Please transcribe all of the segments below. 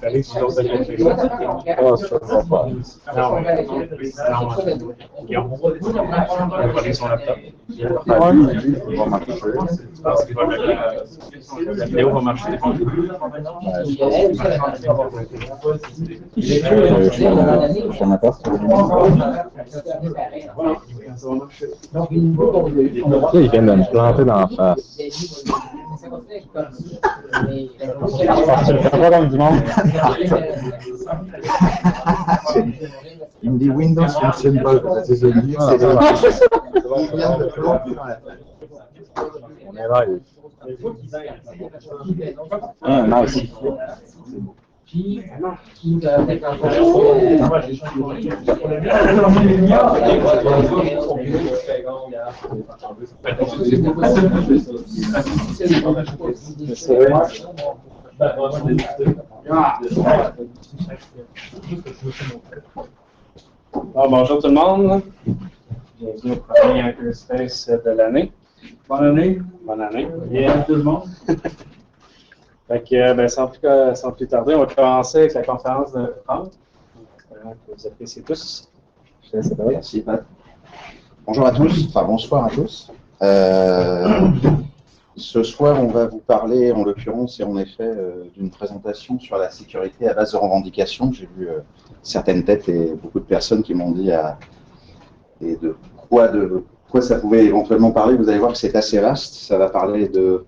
Félix, tu oses quelque chose? Oh, je ne vois pas. Non, il a volé son laptop. Il va marcher. Je pense qu'il va mettre la vidéo va marcher. Je n'en ai pas. Ils viennent de me planter dans la face. Tu le fais pas comme du monde? Il me dit Windows ne fonctionne pas. C'est on est là. Non, aussi. Bonjour tout le monde. Bienvenue au premier Hackerspace de l'année. Bonne année. Bonne année. Bien tout le monde. Fait que, sans plus tarder, on va commencer avec la conférence de Franck. J'espère que vous appréciez tous. Je te laisse parler. Merci, Pat. Bonjour à tous, enfin bonsoir à tous. Ce soir, on va vous parler, en l'occurrence et en effet, d'une présentation sur la sécurité à base de revendications. J'ai vu certaines têtes et beaucoup de personnes qui m'ont dit et de quoi ça pouvait éventuellement parler. Vous allez voir que c'est assez vaste. Ça va parler de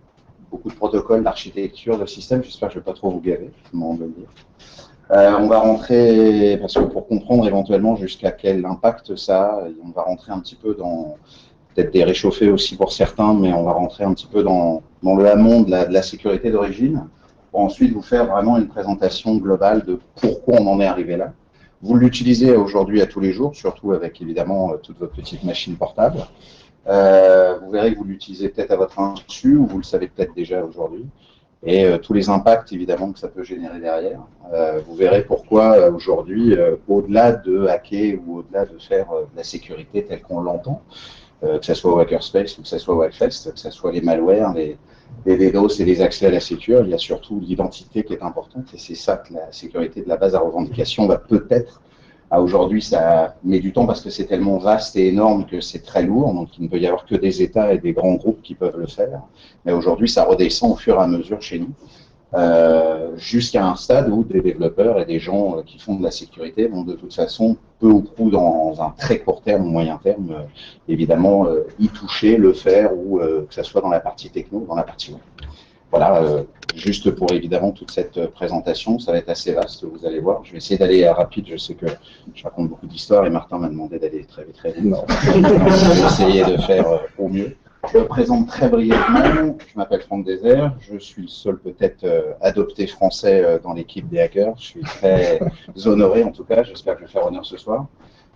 beaucoup de protocoles, d'architecture, de système. J'espère que je ne vais pas trop vous gaver, je me rends de le dire. On va rentrer, parce que pour comprendre éventuellement jusqu'à quel impact ça a, on va rentrer un petit peu dans peut-être des réchauffés aussi pour certains, mais on va rentrer un petit peu dans le amont de la sécurité d'origine, pour ensuite vous faire vraiment une présentation globale de pourquoi on en est arrivé là. Vous l'utilisez aujourd'hui à tous les jours, surtout avec évidemment toutes vos petites machines portables. Vous verrez que vous l'utilisez peut-être à votre insu, ou vous le savez peut-être déjà aujourd'hui. Et tous les impacts évidemment que ça peut générer derrière. Vous verrez pourquoi aujourd'hui, au-delà de hacker ou au-delà de faire de la sécurité telle qu'on l'entend, que ce soit au Hackerspace ou que ce soit au Hackfest, que ce soit les malwares, les DDoS et les accès à la sécurité, il y a surtout l'identité qui est importante, et c'est ça que la sécurité de la base à revendication va peut-être. Aujourd'hui, ça met du temps parce que c'est tellement vaste et énorme que c'est très lourd, donc il ne peut y avoir que des États et des grands groupes qui peuvent le faire. Mais aujourd'hui, ça redescend au fur et à mesure chez nous, jusqu'à un stade où des développeurs et des gens qui font de la sécurité vont de toute façon, peu ou prou dans un très court terme ou moyen terme, évidemment, y toucher, le faire, ou que ce soit dans la partie techno ou dans la partie web. Voilà, juste pour évidemment toute cette présentation, ça va être assez vaste, vous allez voir. Je vais essayer d'aller rapide, je sais que je raconte beaucoup d'histoires et Martin m'a demandé d'aller très vite. Je vais essayer de faire au mieux. Je me présente très brièvement, je m'appelle Franck Désert, je suis le seul peut-être adopté français dans l'équipe des hackers. Je suis très honoré en tout cas, j'espère que je vais faire honneur ce soir.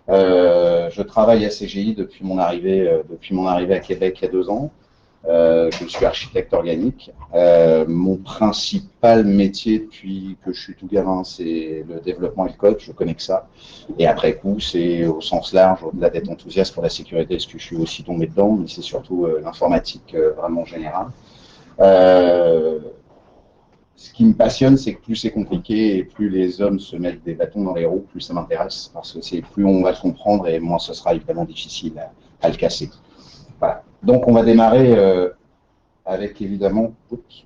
Je travaille à CGI depuis mon arrivée à Québec il y a 2 ans. Je suis architecte organique. Mon principal métier depuis que je suis tout gamin, c'est le développement et le code. Je connais que ça. Et après coup, c'est au sens large, au-delà d'être enthousiaste pour la sécurité, parce que je suis aussi tombé dedans, mais c'est surtout l'informatique vraiment générale. Ce qui me passionne, c'est que plus c'est compliqué et plus les hommes se mettent des bâtons dans les roues, plus ça m'intéresse, parce que c'est plus on va le comprendre et moins ce sera évidemment difficile à le casser. Voilà. Donc on va démarrer avec évidemment,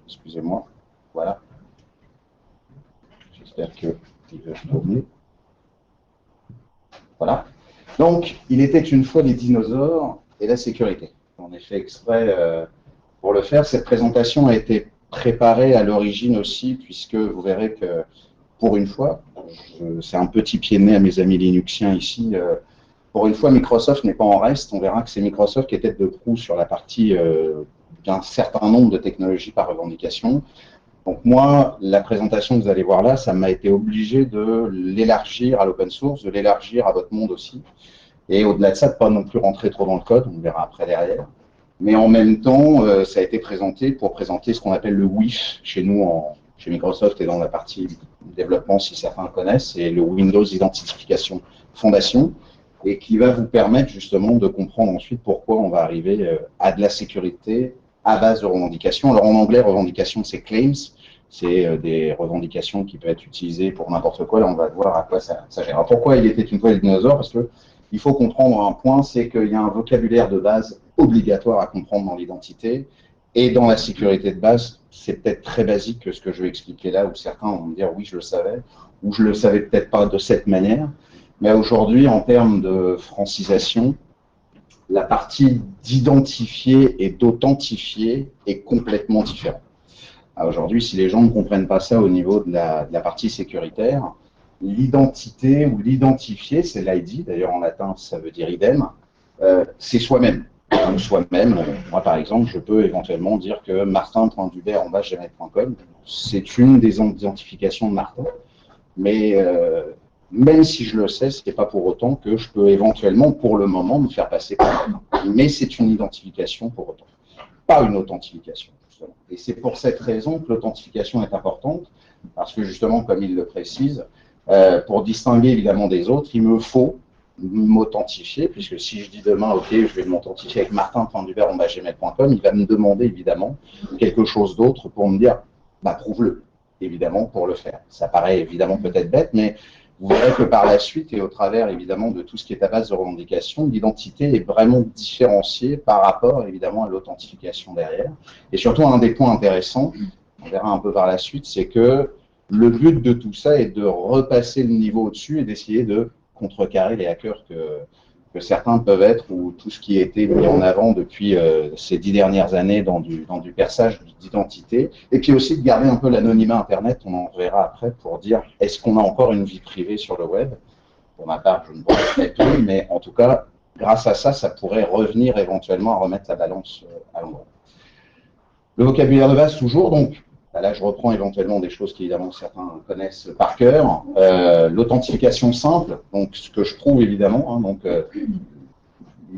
excusez-moi, voilà. J'espère qu'il va tourner. Voilà. Donc il était une fois les dinosaures et la sécurité. On a fait exprès pour le faire. Cette présentation a été préparée à l'origine aussi, puisque vous verrez que pour une fois, c'est un petit pied de nez à mes amis linuxiens ici. Pour une fois, Microsoft n'est pas en reste. On verra que c'est Microsoft qui est tête de proue sur la partie d'un certain nombre de technologies par revendication. Donc moi, la présentation que vous allez voir là, ça m'a été obligé de l'élargir à l'open source, de l'élargir à votre monde aussi. Et au-delà de ça, de ne pas non plus rentrer trop dans le code, on verra après derrière. Mais en même temps, ça a été présenté pour présenter ce qu'on appelle le WIF chez nous, chez Microsoft et dans la partie développement, si certains connaissent, c'est le Windows Identification Foundation, et qui va vous permettre justement de comprendre ensuite pourquoi on va arriver à de la sécurité à base de revendications. Alors en anglais, revendication, c'est claims. C'est des revendications qui peuvent être utilisées pour n'importe quoi. Là, on va voir à quoi ça gère. Alors, pourquoi il était une fois les dinosaures? Parce que il faut comprendre un point, c'est qu'il y a un vocabulaire de base obligatoire à comprendre dans l'identité. Et dans la sécurité de base, c'est peut-être très basique que ce que je vais expliquer là, où certains vont me dire oui, je le savais, ou je le savais peut-être pas de cette manière. Mais aujourd'hui, en termes de francisation, la partie d'identifier et d'authentifier est complètement différente. Aujourd'hui, si les gens ne comprennent pas ça au niveau de la partie sécuritaire, l'identité ou l'identifier, c'est l'ID, d'ailleurs en latin ça veut dire idem, c'est soi-même. Soi-même, moi par exemple, je peux éventuellement dire que martin.dubert@gmail.com, c'est une des identifications de Martin. Mais même si je le sais, ce n'est pas pour autant que je peux éventuellement, pour le moment, me faire passer par Martin. Mais c'est une identification pour autant, pas une authentification. Justement. Et c'est pour cette raison que l'authentification est importante, parce que justement, comme il le précise, pour distinguer évidemment des autres, il me faut m'authentifier, puisque si je dis demain, ok, je vais m'authentifier avec martin.dubert@gmail.com, il va me demander évidemment quelque chose d'autre pour me dire, bah prouve-le, évidemment, pour le faire. Ça paraît évidemment peut-être bête, mais vous verrez que par la suite et au travers évidemment de tout ce qui est à base de revendication, l'identité est vraiment différenciée par rapport évidemment à l'authentification derrière. Et surtout, un des points intéressants, on verra un peu par la suite, c'est que le but de tout ça est de repasser le niveau au-dessus et d'essayer de contrecarrer les hackers que certains peuvent être, ou tout ce qui a été mis en avant depuis ces 10 dernières années dans du perçage d'identité, et puis aussi de garder un peu l'anonymat Internet, on en verra après, pour dire est-ce qu'on a encore une vie privée sur le web? Pour ma part, je ne vois pas très peu, mais en tout cas, grâce à ça, ça pourrait revenir éventuellement à remettre la balance à l'endroit. Le vocabulaire de base, toujours, donc, là je reprends éventuellement des choses qu'évidemment certains connaissent par cœur. L'authentification simple, donc ce que je prouve évidemment, hein, donc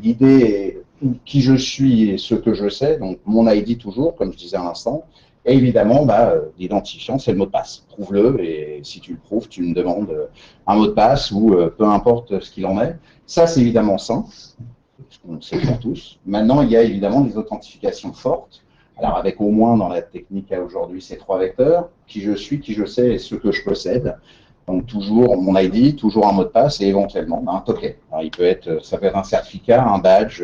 l'idée est qui je suis et ce que je sais, donc mon ID toujours, comme je disais à l'instant, et évidemment l'identifiant c'est le mot de passe. Prouve-le, et si tu le prouves, tu me demandes un mot de passe ou peu importe ce qu'il en est. Ça c'est évidemment simple, on le sait pour tous. Maintenant il y a évidemment des authentifications fortes. Alors avec au moins dans la technique à aujourd'hui ces 3 vecteurs, qui je suis, qui je sais et ce que je possède. Donc toujours mon ID, toujours un mot de passe et éventuellement un token. Alors, ça peut être un certificat, un badge,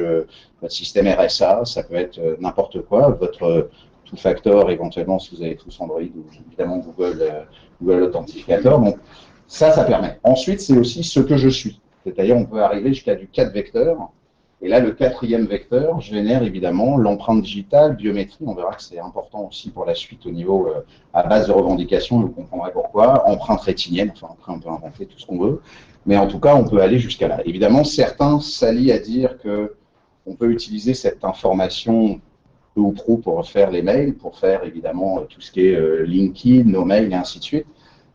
votre système RSA, ça peut être n'importe quoi, votre two-factor éventuellement si vous avez tous Android ou évidemment Google Authentificator. Donc ça permet. Ensuite, c'est aussi ce que je suis. C'est-à-dire on peut arriver jusqu'à du 4 vecteurs. Et là, le 4e vecteur génère évidemment l'empreinte digitale, biométrie. On verra que c'est important aussi pour la suite au niveau à base de revendication. Vous comprendrez pourquoi. Empreinte rétinienne, enfin après on peut inventer tout ce qu'on veut. Mais en tout cas, on peut aller jusqu'à là. Évidemment, certains s'allient à dire qu'on peut utiliser cette information peu ou prou pour faire les mails, pour faire évidemment tout ce qui est LinkedIn, nos mails et ainsi de suite.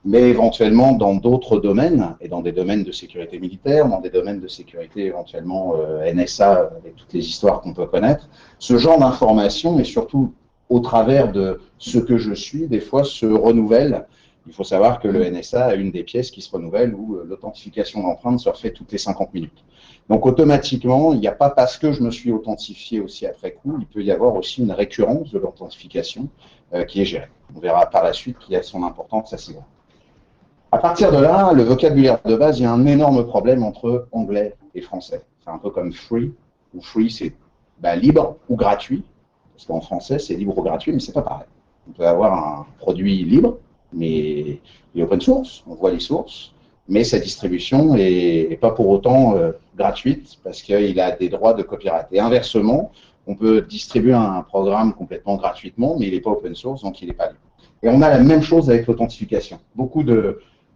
Mais éventuellement dans d'autres domaines, et dans des domaines de sécurité militaire, dans des domaines de sécurité éventuellement NSA, avec toutes les histoires qu'on peut connaître, ce genre d'informations, et surtout au travers de ce que je suis, des fois se renouvelle. Il faut savoir que le NSA a une des pièces qui se renouvelle où l'authentification d'empreinte se refait toutes les 50 minutes. Donc automatiquement, il n'y a pas parce que je me suis authentifié aussi après coup, il peut y avoir aussi une récurrence de l'authentification qui est gérée. On verra par la suite qu'il y a son importance assez grande. À partir de là, le vocabulaire de base, il y a un énorme problème entre anglais et français. C'est un peu comme free, où free c'est libre ou gratuit, parce qu'en français c'est libre ou gratuit, mais c'est pas pareil. On peut avoir un produit libre, mais il est open source, on voit les sources, mais sa distribution n'est pas pour autant gratuite, parce qu'il a des droits de copyright. Et inversement, on peut distribuer un programme complètement gratuitement, mais il n'est pas open source, donc il n'est pas libre. Et on a la même chose avec l'authentification. Beaucoup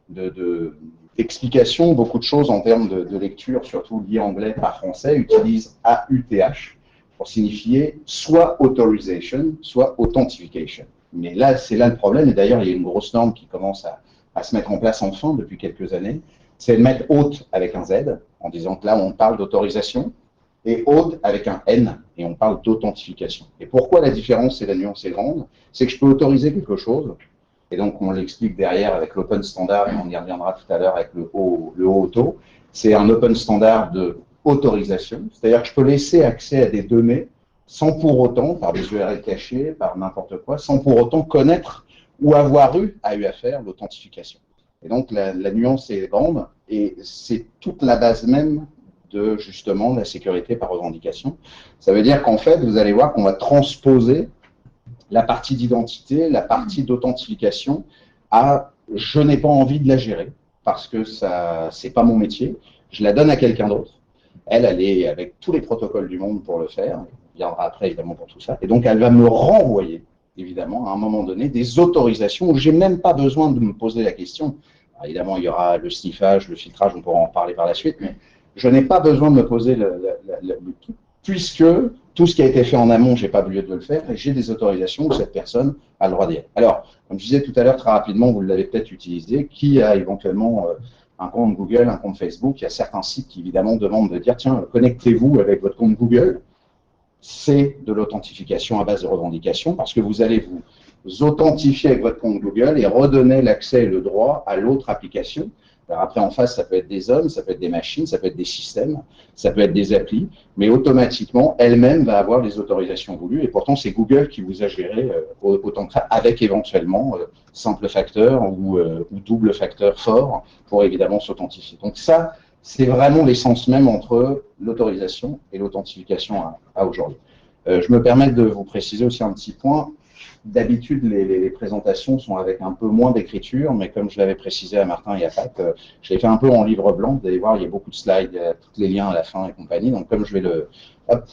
d'explications, beaucoup de choses en termes de lecture, surtout liées anglais par français, utilisent AUTH pour signifier soit authorization, soit authentification. Mais là, c'est là le problème, et d'ailleurs, il y a une grosse norme qui commence à se mettre en place enfin depuis quelques années, c'est de mettre auth avec un Z, en disant que là, on parle d'autorisation, et auth avec un N, et on parle d'authentification. Et pourquoi la différence et la nuance est grande? C'est que je peux autoriser quelque chose, et donc on l'explique derrière avec l'open standard, et on y reviendra tout à l'heure avec le OAuth. C'est un open standard de autorisation, c'est-à-dire que je peux laisser accès à des données sans pour autant, par des URL cachés, par n'importe quoi, sans pour autant connaître ou avoir eu à faire l'authentification. Et donc la nuance est grande et c'est toute la base même de justement la sécurité par revendication. Ça veut dire qu'en fait, vous allez voir qu'on va transposer la partie d'identité, la partie d'authentification à je n'ai pas envie de la gérer parce que ça c'est pas mon métier, je la donne à quelqu'un d'autre. Elle est avec tous les protocoles du monde pour le faire, il viendra après évidemment pour tout ça, et donc elle va me renvoyer évidemment à un moment donné des autorisations où j'ai même pas besoin de me poser la question. Alors, évidemment il y aura le sniffage, le filtrage, on pourra en parler par la suite, mais je n'ai pas besoin de me poser le tout, puisque tout ce qui a été fait en amont, je n'ai pas oublié de le faire, et j'ai des autorisations où cette personne a le droit d'y aller. Alors, comme je disais tout à l'heure, très rapidement, vous l'avez peut-être utilisé, qui a éventuellement un compte Google, un compte Facebook, il y a certains sites qui évidemment demandent de dire, tiens, connectez-vous avec votre compte Google. C'est de l'authentification à base de revendication, parce que vous allez vous authentifier avec votre compte Google et redonner l'accès et le droit à l'autre application. Alors après, en face, ça peut être des hommes, ça peut être des machines, ça peut être des systèmes, ça peut être des applis, mais automatiquement, elle-même va avoir les autorisations voulues. Et pourtant, c'est Google qui vous a géré autant que ça, avec éventuellement simple facteur ou double facteur fort pour évidemment s'authentifier. Donc ça, c'est vraiment l'essence même entre l'autorisation et l'authentification à aujourd'hui. Je me permets de vous préciser aussi un petit point. D'habitude, les présentations sont avec un peu moins d'écriture, mais comme je l'avais précisé à Martin et à Pat, je l'ai fait un peu en livre blanc. Vous allez voir, il y a beaucoup de slides, il y a tous les liens à la fin et compagnie. Donc, comme je vais le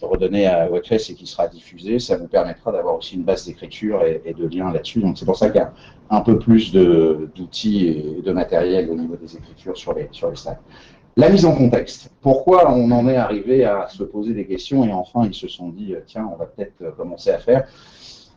redonner à Webfest et qui sera diffusé, ça vous permettra d'avoir aussi une base d'écriture et de liens là-dessus. Donc, c'est pour ça qu'il y a un peu plus d'outils et de matériel au niveau des écritures sur les slides. La mise en contexte. Pourquoi on en est arrivé à se poser des questions et enfin ils se sont dit, tiens, on va peut-être commencer à faire.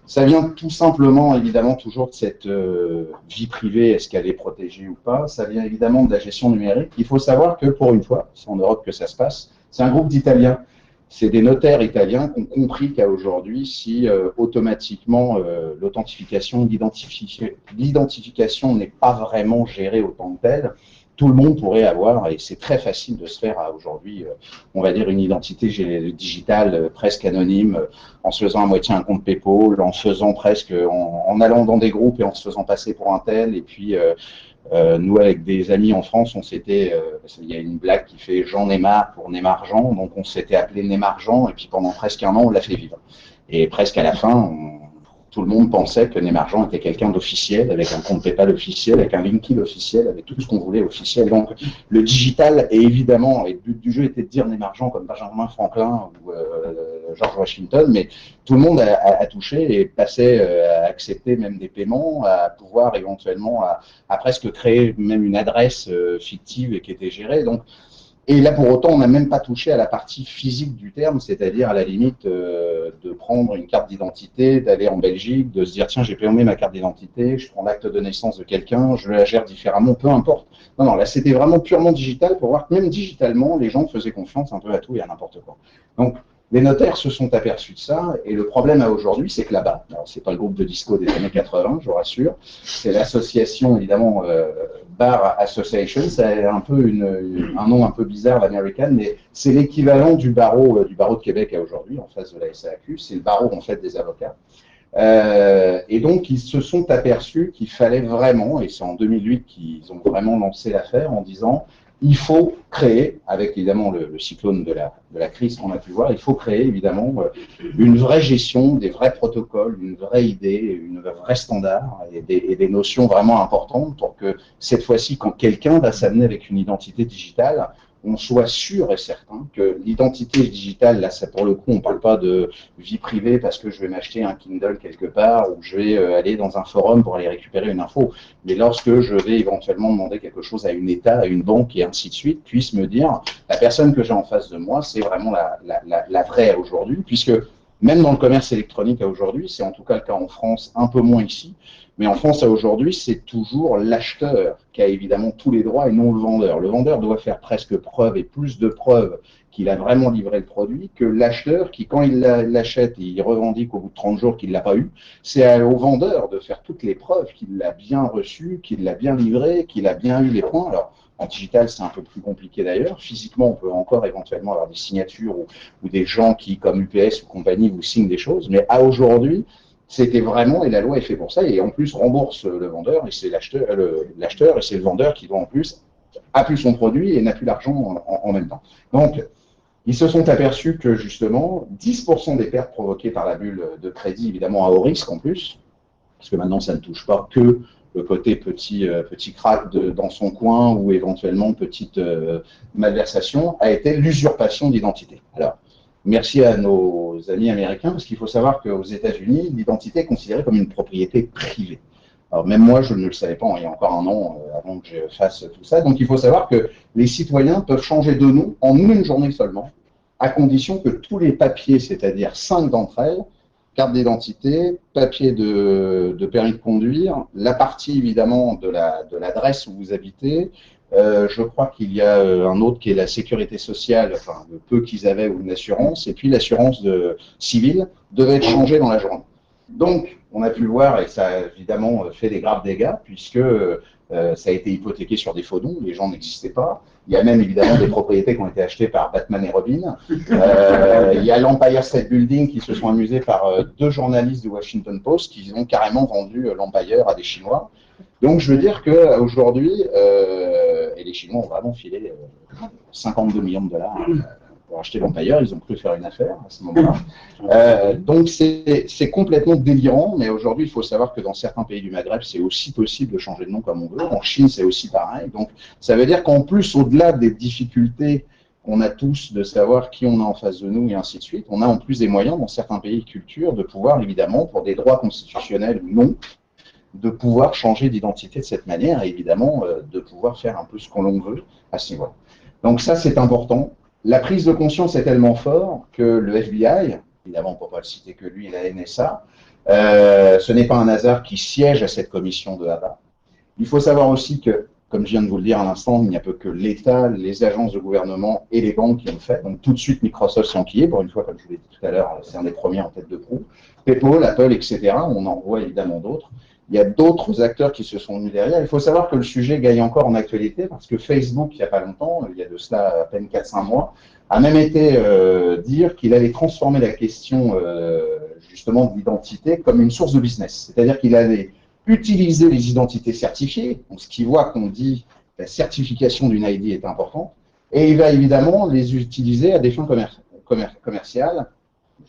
Ça vient tout simplement, évidemment, toujours de cette vie privée, est-ce qu'elle est protégée ou pas. Ça vient évidemment de la gestion numérique. Il faut savoir que, pour une fois, c'est en Europe que ça se passe, c'est un groupe d'Italiens. C'est des notaires italiens qui ont compris qu'à aujourd'hui, si automatiquement l'authentification, l'identification n'est pas vraiment gérée autant que telle, tout le monde pourrait avoir, et c'est très facile de se faire aujourd'hui, on va dire, une identité digitale presque anonyme, en se faisant à moitié un compte PayPal, en faisant presque, en allant dans des groupes et en se faisant passer pour un tel, et puis nous, avec des amis en France, on s'était, il y a une blague qui fait Jean Neymar pour Neymar Jean, donc on s'était appelé Neymar Jean, et puis pendant presque un an, on l'a fait vivre. Et presque à la fin, tout le monde pensait que Neymar Jean était quelqu'un d'officiel, avec un compte PayPal officiel, avec un LinkedIn officiel, avec tout ce qu'on voulait officiel. Donc le digital, est évidemment, et le but du jeu était de dire Neymar Jean comme Benjamin Franklin ou George Washington, mais tout le monde a touché et passait à accepter même des paiements, à pouvoir éventuellement à presque créer même une adresse fictive et qui était gérée. Donc, et là, pour autant, on n'a même pas touché à la partie physique du terme, c'est-à-dire à la limite de prendre une carte d'identité, d'aller en Belgique, de se dire tiens, j'ai payé ma carte d'identité, je prends l'acte de naissance de quelqu'un, je la gère différemment, peu importe. Non, non, là, c'était vraiment purement digital pour voir que même digitalement, les gens faisaient confiance un peu à tout et à n'importe quoi. Donc, les notaires se sont aperçus de ça, et le problème à aujourd'hui, c'est que là-bas, alors c'est pas le groupe de disco des années 80, je vous rassure, c'est l'association, évidemment, Bar Association, c'est un peu un nom un peu bizarre, l'américaine, mais c'est l'équivalent du barreau de Québec à aujourd'hui, en face de la SAQ, c'est le barreau, en fait, des avocats. Et donc, ils se sont aperçus qu'il fallait vraiment, et c'est en 2008 qu'ils ont vraiment lancé l'affaire en disant il faut créer, avec évidemment le cyclone de la crise qu'on a pu voir, il faut créer évidemment une vraie gestion, des vrais protocoles, une vraie idée, une vraie standard et des notions vraiment importantes pour que cette fois-ci, quand quelqu'un va s'amener avec une identité digitale, on soit sûr et certain que l'identité digitale, là, ça pour le coup, on ne parle pas de vie privée parce que je vais m'acheter un Kindle quelque part ou je vais aller dans un forum pour aller récupérer une info. Mais lorsque je vais éventuellement demander quelque chose à une État, à une banque et ainsi de suite, puisse me dire la personne que j'ai en face de moi, c'est vraiment la vraie aujourd'hui, puisque même dans le commerce électronique à aujourd'hui, c'est en tout cas le cas en France, un peu moins ici, mais en France à aujourd'hui, c'est toujours l'acheteur qui a évidemment tous les droits et non le vendeur. Le vendeur doit faire presque preuve et plus de preuves qu'il a vraiment livré le produit que l'acheteur qui, quand il l'achète et il revendique au bout de 30 jours qu'il ne l'a pas eu, c'est au vendeur de faire toutes les preuves qu'il l'a bien reçu, qu'il l'a bien livré, qu'il a bien eu les points. Alors, en digital, c'est un peu plus compliqué d'ailleurs. Physiquement, on peut encore éventuellement avoir des signatures ou des gens qui, comme UPS ou compagnie, vous signent des choses. Mais à aujourd'hui, C'était vraiment, et la loi est faite pour ça, et en plus rembourse le vendeur, et c'est l'acheteur, et c'est le vendeur qui doit en plus, a plus son produit et n'a plus l'argent en même temps. Donc, ils se sont aperçus que justement, 10% des pertes provoquées par la bulle de crédit, évidemment à haut risque en plus, parce que maintenant ça ne touche pas que le côté petit crack dans son coin ou éventuellement petite malversation, a été l'usurpation d'identité. Alors, merci à nos amis américains, parce qu'il faut savoir qu'aux États-Unis, l'identité est considérée comme une propriété privée. Alors même moi, je ne le savais pas il y a encore un an avant que je fasse tout ça. Donc il faut savoir que les citoyens peuvent changer de nom en une journée seulement, à condition que tous les papiers, c'est-à-dire 5 d'entre elles, carte d'identité, papier de permis de conduire, la partie évidemment de l'adresse où vous habitez, je crois qu'il y a un autre qui est la sécurité sociale, enfin le peu qu'ils avaient ou une assurance, et puis l'assurance civile devait être changée dans la journée. Donc, on a pu le voir, et ça a évidemment fait des graves dégâts, puisque ça a été hypothéqué sur des faux noms, les gens n'existaient pas. Il y a même évidemment des propriétés qui ont été achetées par Batman et Robin. Il y a l'Empire State Building qui se sont amusés par 2 journalistes du Washington Post qui ont carrément vendu l'Empire à des Chinois. Donc, je veux dire qu'aujourd'hui, et les Chinois ont vraiment filé 52 millions de dollars pour acheter l'Empire, ils ont cru faire une affaire à ce moment-là. Donc c'est complètement délirant, mais aujourd'hui il faut savoir que dans certains pays du Maghreb, c'est aussi possible de changer de nom comme on veut. En Chine, c'est aussi pareil. Donc ça veut dire qu'en plus, au-delà des difficultés qu'on a tous de savoir qui on a en face de nous et ainsi de suite, on a en plus des moyens dans certains pays et cultures de pouvoir évidemment, pour des droits constitutionnels ou non, de pouvoir changer d'identité de cette manière et évidemment de pouvoir faire un peu ce qu'on veut à ce niveau-là. Donc ça, c'est important. La prise de conscience est tellement forte que le FBI, évidemment on ne peut pas le citer que lui et la NSA, ce n'est pas un hasard qui siège à cette commission de Havas. Il faut savoir aussi que, comme je viens de vous le dire à l'instant, il n'y a peu que l'État, les agences de gouvernement et les banques qui ont fait. Donc tout de suite, Microsoft s'est enquillé. Pour une fois, comme je vous l'ai dit tout à l'heure, c'est un des premiers en tête de proue. PayPal, Apple, etc. On en voit évidemment d'autres. Il y a d'autres acteurs qui se sont mis derrière. Il faut savoir que le sujet gagne encore en actualité parce que Facebook, il n'y a pas longtemps, il y a de cela à peine 4-5 mois, a même été dire qu'il allait transformer la question justement de l'identité comme une source de business. C'est-à-dire qu'il allait utiliser les identités certifiées, donc ce qui voit qu'on dit la certification d'une ID est importante, et il va évidemment les utiliser à des fins commerciales.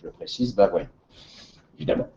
Je le précise, bah ouais, évidemment.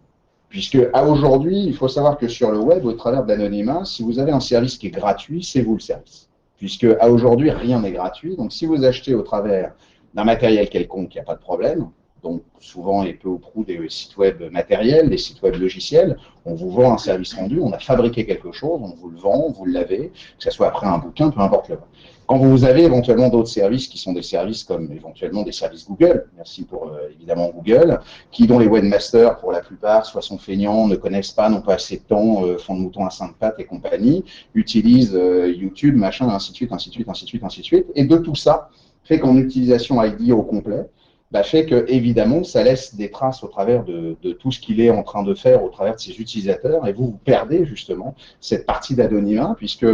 Puisque à aujourd'hui, il faut savoir que sur le web, au travers de l'anonymat, si vous avez un service qui est gratuit, c'est vous le service. Puisque à aujourd'hui, rien n'est gratuit. Donc si vous achetez au travers d'un matériel quelconque, il n'y a pas de problème. Donc souvent et peu ou prou des sites web matériels, des sites web logiciels, on vous vend un service rendu, on a fabriqué quelque chose, on vous le vend, vous l'avez, que ce soit après un bouquin, peu importe le vent. Quand vous avez éventuellement d'autres services qui sont des services comme éventuellement des services Google, merci pour évidemment Google, dont les webmasters pour la plupart soit sont feignants, ne connaissent pas, n'ont pas assez de temps, font de mouton à 5 pattes et compagnie, utilisent YouTube, machin, ainsi de suite, ainsi de suite, ainsi de suite, ainsi de suite. Et de tout ça fait qu'en utilisation ID au complet, bah, fait que évidemment ça laisse des traces au travers de tout ce qu'il est en train de faire au travers de ses utilisateurs et vous perdez justement cette partie d'anonymat puisque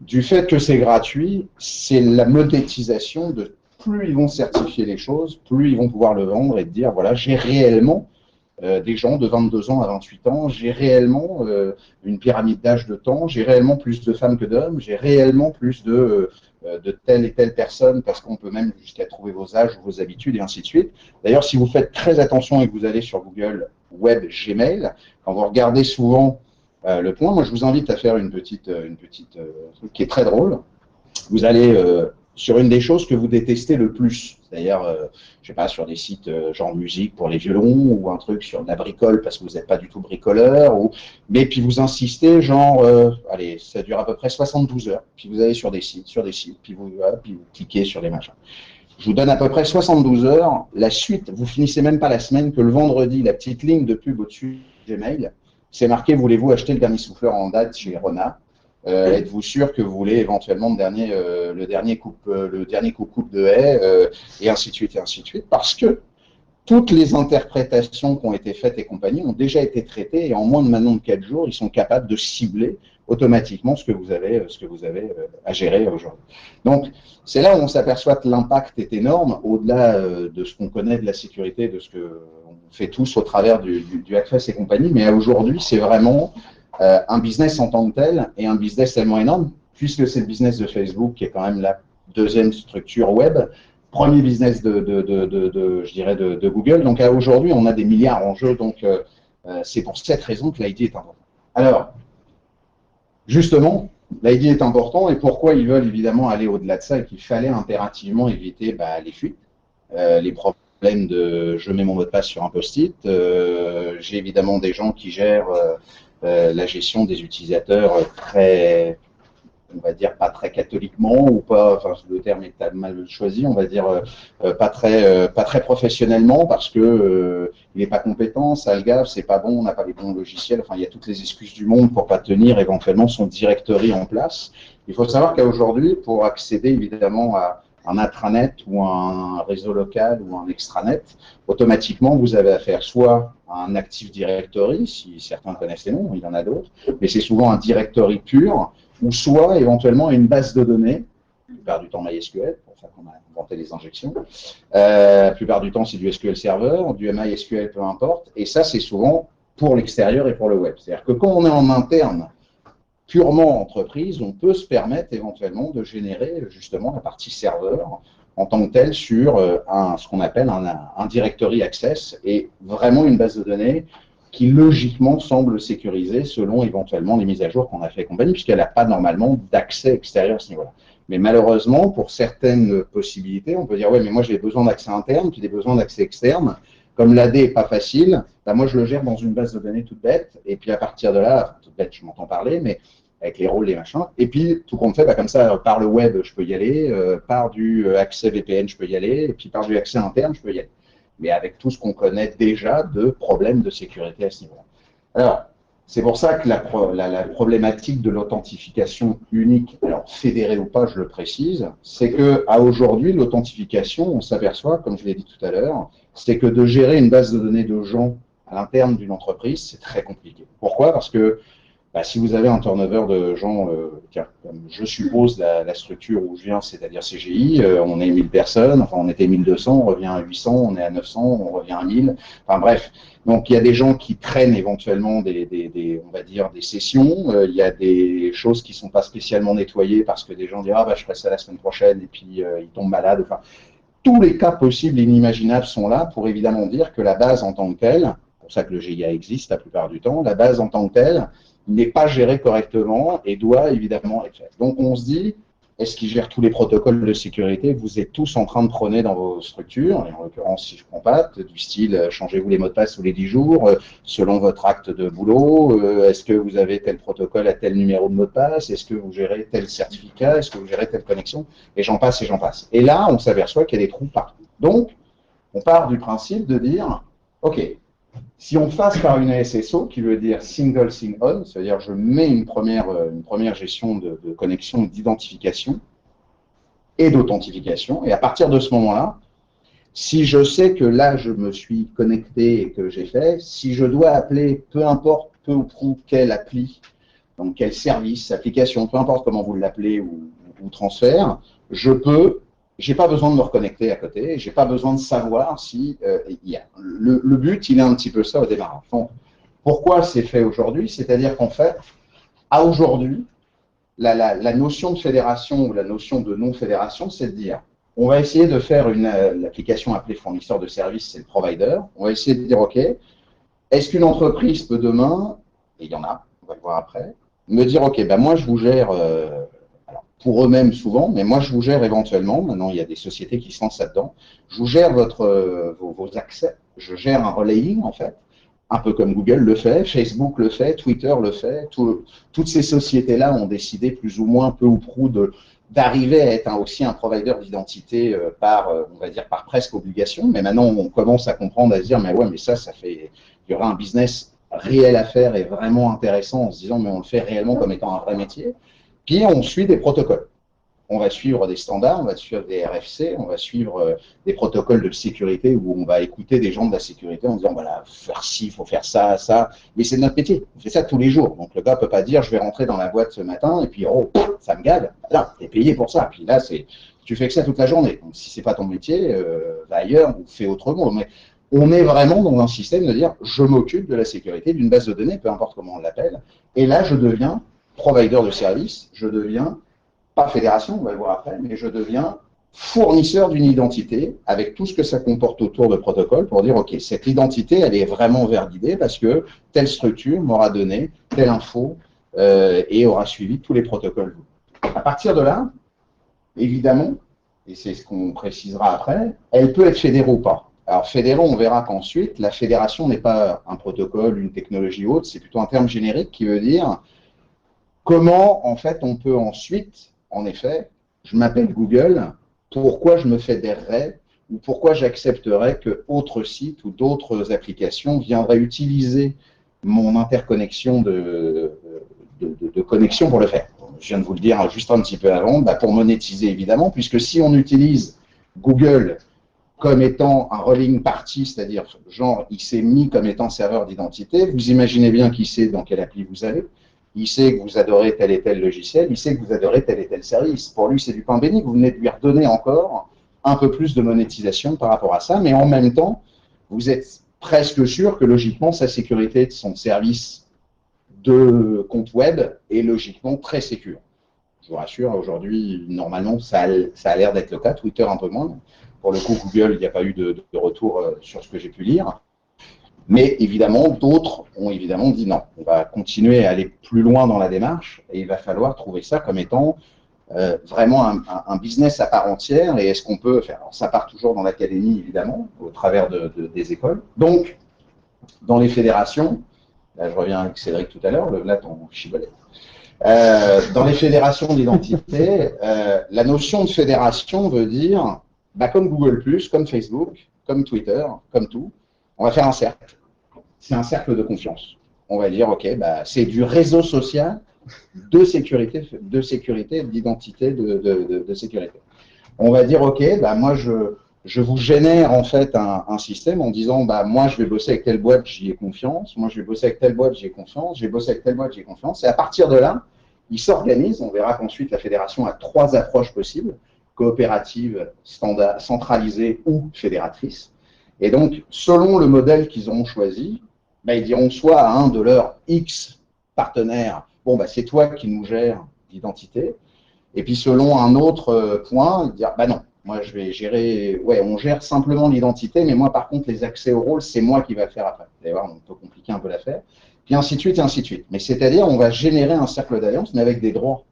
du fait que c'est gratuit, c'est la monétisation de plus ils vont certifier les choses, plus ils vont pouvoir le vendre et dire voilà, j'ai réellement des gens de 22 ans à 28 ans, j'ai réellement une pyramide d'âge de temps, j'ai réellement plus de femmes que d'hommes, j'ai réellement plus de telle et telle personne, parce qu'on peut même jusqu'à trouver vos âges ou vos habitudes et ainsi de suite. D'ailleurs, si vous faites très attention et que vous allez sur Google Web Gmail, quand vous regardez souvent le point, moi je vous invite à faire une petite truc qui est très drôle. Vous allez sur une des choses que vous détestez le plus, c'est-à-dire, je sais pas, sur des sites genre musique pour les violons ou un truc sur de la bricole parce que vous n'êtes pas du tout bricoleur, mais puis vous insistez, genre, allez, ça dure à peu près 72 heures, puis vous allez sur des sites, puis vous cliquez sur des machins. Je vous donne à peu près 72 heures, la suite, vous finissez même pas la semaine que le vendredi, la petite ligne de pub au-dessus de Gmail, c'est marqué, voulez-vous acheter le dernier souffleur en date chez Rona? Êtes-vous sûr que vous voulez éventuellement le dernier coupe de haie et ainsi de suite, parce que toutes les interprétations qui ont été faites et compagnie ont déjà été traitées et en moins de maintenant de 4 jours, ils sont capables de cibler automatiquement ce que vous avez à gérer aujourd'hui. Donc, c'est là où on s'aperçoit que l'impact est énorme, au-delà de ce qu'on connaît de la sécurité, de ce qu'on fait tous au travers du Hackfest et compagnie, mais aujourd'hui, c'est vraiment un business en tant que tel et un business tellement énorme, puisque c'est le business de Facebook qui est quand même la deuxième structure web, premier business je dirais de Google. Donc aujourd'hui, on a des milliards en jeu, donc c'est pour cette raison que l'ID est important. Alors, justement, l'ID est important et pourquoi ils veulent évidemment aller au-delà de ça et qu'il fallait impérativement éviter les fuites, les problèmes de je mets mon mot de passe sur un post-it. J'ai évidemment des gens qui gèrent la gestion des utilisateurs très, on va dire, pas très catholiquement ou pas, enfin le terme est mal choisi, on va dire pas très professionnellement parce que il n'est pas compétent, ça le gaffe, c'est pas bon, on n'a pas les bons logiciels, enfin il y a toutes les excuses du monde pour pas tenir éventuellement son directory en place. Il faut savoir qu'aujourd'hui, pour accéder évidemment à un intranet ou un réseau local ou un extranet, automatiquement vous avez affaire soit à un Active Directory, si certains connaissent les noms, il y en a d'autres, mais c'est souvent un directory pur, ou soit éventuellement une base de données, la plupart du temps MySQL, pour ça qu'on a inventé les injections. La plupart du temps, c'est du SQL Server, du MySQL, peu importe. Et ça, c'est souvent pour l'extérieur et pour le web. C'est-à-dire que quand on est en interne, purement entreprise, on peut se permettre éventuellement de générer justement la partie serveur en tant que telle sur ce qu'on appelle un directory access et vraiment une base de données qui logiquement semble sécurisée selon éventuellement les mises à jour qu'on a fait et compagnie, puisqu'elle n'a pas normalement d'accès extérieur à ce niveau-là. Mais malheureusement, pour certaines possibilités, on peut dire, ouais, mais moi j'ai besoin d'accès interne, puis des besoins d'accès externe. Comme l'AD n'est pas facile, bah moi je le gère dans une base de données toute bête, et puis à partir de là, toute bête, je m'entends parler, mais avec les rôles, les machins, et puis tout compte fait, bah, comme ça, par le web, je peux y aller, par du accès VPN, je peux y aller, et puis par du accès interne, je peux y aller. Mais avec tout ce qu'on connaît déjà de problèmes de sécurité à ce niveau-là. Alors, c'est pour ça que la problématique de l'authentification unique, alors fédérée ou pas, je le précise, c'est qu'à aujourd'hui, l'authentification, on s'aperçoit, comme je l'ai dit tout à l'heure, c'est que de gérer une base de données de gens à l'interne d'une entreprise, c'est très compliqué. Pourquoi? Parce que si vous avez un turnover de gens, comme je suppose la structure où je viens, c'est-à-dire CGI, on est 1000 personnes, enfin on était 1200, on revient à 800, on est à 900, on revient à 1000, enfin bref. Donc il y a des gens qui traînent éventuellement on va dire des sessions, il y a des choses qui ne sont pas spécialement nettoyées parce que des gens disent « Ah bah je ferai ça la semaine prochaine » et puis ils tombent malades. Enfin, tous les cas possibles et inimaginables sont là pour évidemment dire que la base en tant que telle, c'est pour ça que le GIA existe la plupart du temps, la base en tant que telle n'est pas gérée correctement et doit évidemment être faite. Donc on se dit, est-ce qu'ils gèrent tous les protocoles de sécurité que vous êtes tous en train de prôner dans vos structures? Et en l'occurrence, si je prends pas, du style, changez-vous les mots de passe tous les 10 jours, selon votre acte de boulot, est-ce que vous avez tel protocole à tel numéro de mot de passe, est-ce que vous gérez tel certificat, est-ce que vous gérez telle connexion, et j'en passe et j'en passe. Et là, on s'aperçoit qu'il y a des trous partout. Donc, on part du principe de dire, OK, si on passe par une SSO, qui veut dire Single Sign-On, c'est-à-dire je mets une première gestion de connexion, d'identification et d'authentification, et à partir de ce moment-là, si je sais que là, je me suis connecté et que j'ai fait, si je dois appeler, peu importe peu ou prou quelle appli, donc quel service, application, peu importe comment vous l'appelez ou transfert, j'ai pas besoin de me reconnecter à côté, j'ai pas besoin de savoir si il y a. Le but, il est un petit peu ça au démarrage. Donc, pourquoi c'est fait aujourd'hui? C'est-à-dire qu'en fait, à aujourd'hui, la notion de fédération ou la notion de non-fédération, c'est de dire, on va essayer de faire l'application appelée fournisseur de services, c'est le provider, on va essayer de dire, OK, est-ce qu'une entreprise peut demain, et il y en a, on va le voir après, me dire, OK, ben moi je vous gère, pour eux-mêmes souvent, mais moi je vous gère éventuellement, maintenant il y a des sociétés qui se lancent là-dedans, je vous gère vos accès, je gère un relaying en fait, un peu comme Google le fait, Facebook le fait, Twitter le fait, toutes ces sociétés-là ont décidé plus ou moins, peu ou prou, d'arriver à être aussi un provider d'identité on va dire, par presque obligation, mais maintenant on commence à comprendre, à se dire, mais ouais, mais ça fait, il y aura un business réel à faire et vraiment intéressant en se disant, mais on le fait réellement comme étant un vrai métier. Puis on suit des protocoles. on va suivre des standards, on va suivre des RFC, on va suivre des protocoles de sécurité où on va écouter des gens de la sécurité en disant voilà, faut faire ci, il faut faire ça, ça. Mais c'est notre métier, on fait ça tous les jours. Donc le gars ne peut pas dire je vais rentrer dans la boîte ce matin et puis oh, ça me gave. Non, tu es payé pour ça. Puis là, tu fais que ça toute la journée. Donc si ce n'est pas ton métier, va ailleurs ou fais autrement. Mais on est vraiment dans un système de dire je m'occupe de la sécurité d'une base de données, peu importe comment on l'appelle. Et là, je deviens provider de service, je deviens pas fédération, on va le voir après, mais je deviens fournisseur d'une identité avec tout ce que ça comporte autour de protocole pour dire, OK, cette identité, elle est vraiment validée parce que telle structure m'aura donné telle info et aura suivi tous les protocoles. À partir de là, évidemment, et c'est ce qu'on précisera après, elle peut être fédérée ou pas. Alors, fédérée, on verra qu'ensuite, la fédération n'est pas un protocole, une technologie ou autre, c'est plutôt un terme générique qui veut dire comment, en fait, on peut ensuite, en effet, je m'appelle Google, pourquoi je me fédérerais ou pourquoi j'accepterais que autres sites ou d'autres applications viendraient utiliser mon interconnexion de connexion pour le faire. Je viens de vous le dire juste un petit peu avant, pour monétiser évidemment, puisque si on utilise Google comme étant un rolling party, c'est-à-dire genre il s'est mis comme étant serveur d'identité, vous imaginez bien qu'il sait dans quelle appli vous allez. Il sait que vous adorez tel et tel logiciel, il sait que vous adorez tel et tel service. Pour lui, c'est du pain béni. Vous venez de lui redonner encore un peu plus de monétisation par rapport à ça, mais en même temps, vous êtes presque sûr que logiquement, sa sécurité de son service de compte web est logiquement très sécure. Je vous rassure, aujourd'hui, normalement, ça a l'air d'être le cas. Twitter, un peu moins. Pour le coup, Google, il n'y a pas eu de retour sur ce que j'ai pu lire. Mais évidemment, d'autres ont évidemment dit non, on va continuer à aller plus loin dans la démarche et il va falloir trouver ça comme étant vraiment un business à part entière. Et est-ce qu'on peut faire? Alors, ça part toujours dans l'académie, évidemment, au travers des écoles. Donc, dans les fédérations, là je reviens avec Cédric tout à l'heure, là ton chibolet. Dans les fédérations d'identité, la notion de fédération veut dire, comme Google+, comme Facebook, comme Twitter, comme tout, on va faire un cercle. C'est un cercle de confiance. On va dire, OK, c'est du réseau social de sécurité, d'identité, de sécurité. On va dire, OK, moi, je vous génère en fait un système en disant, moi, je vais bosser avec telle boîte, j'y ai confiance. Moi, je vais bosser avec telle boîte, j'y ai confiance. Je vais bosser avec telle boîte, j'y ai confiance. Et à partir de là, ils s'organisent. On verra qu'ensuite, la fédération a 3 approches possibles, coopérative, standard, centralisée ou fédératrice. Et donc, selon le modèle qu'ils auront choisi, ils diront soit à un de leurs X partenaires, c'est toi qui nous gères l'identité. Et puis, selon un autre point, ils diront, non, moi, je vais gérer, on gère simplement l'identité, mais moi, par contre, les accès au rôle, c'est moi qui vais le faire après. Vous allez voir, on peut compliquer un peu l'affaire. Puis ainsi de suite, et ainsi de suite. Mais c'est-à-dire, on va générer un cercle d'alliance, mais avec des droits,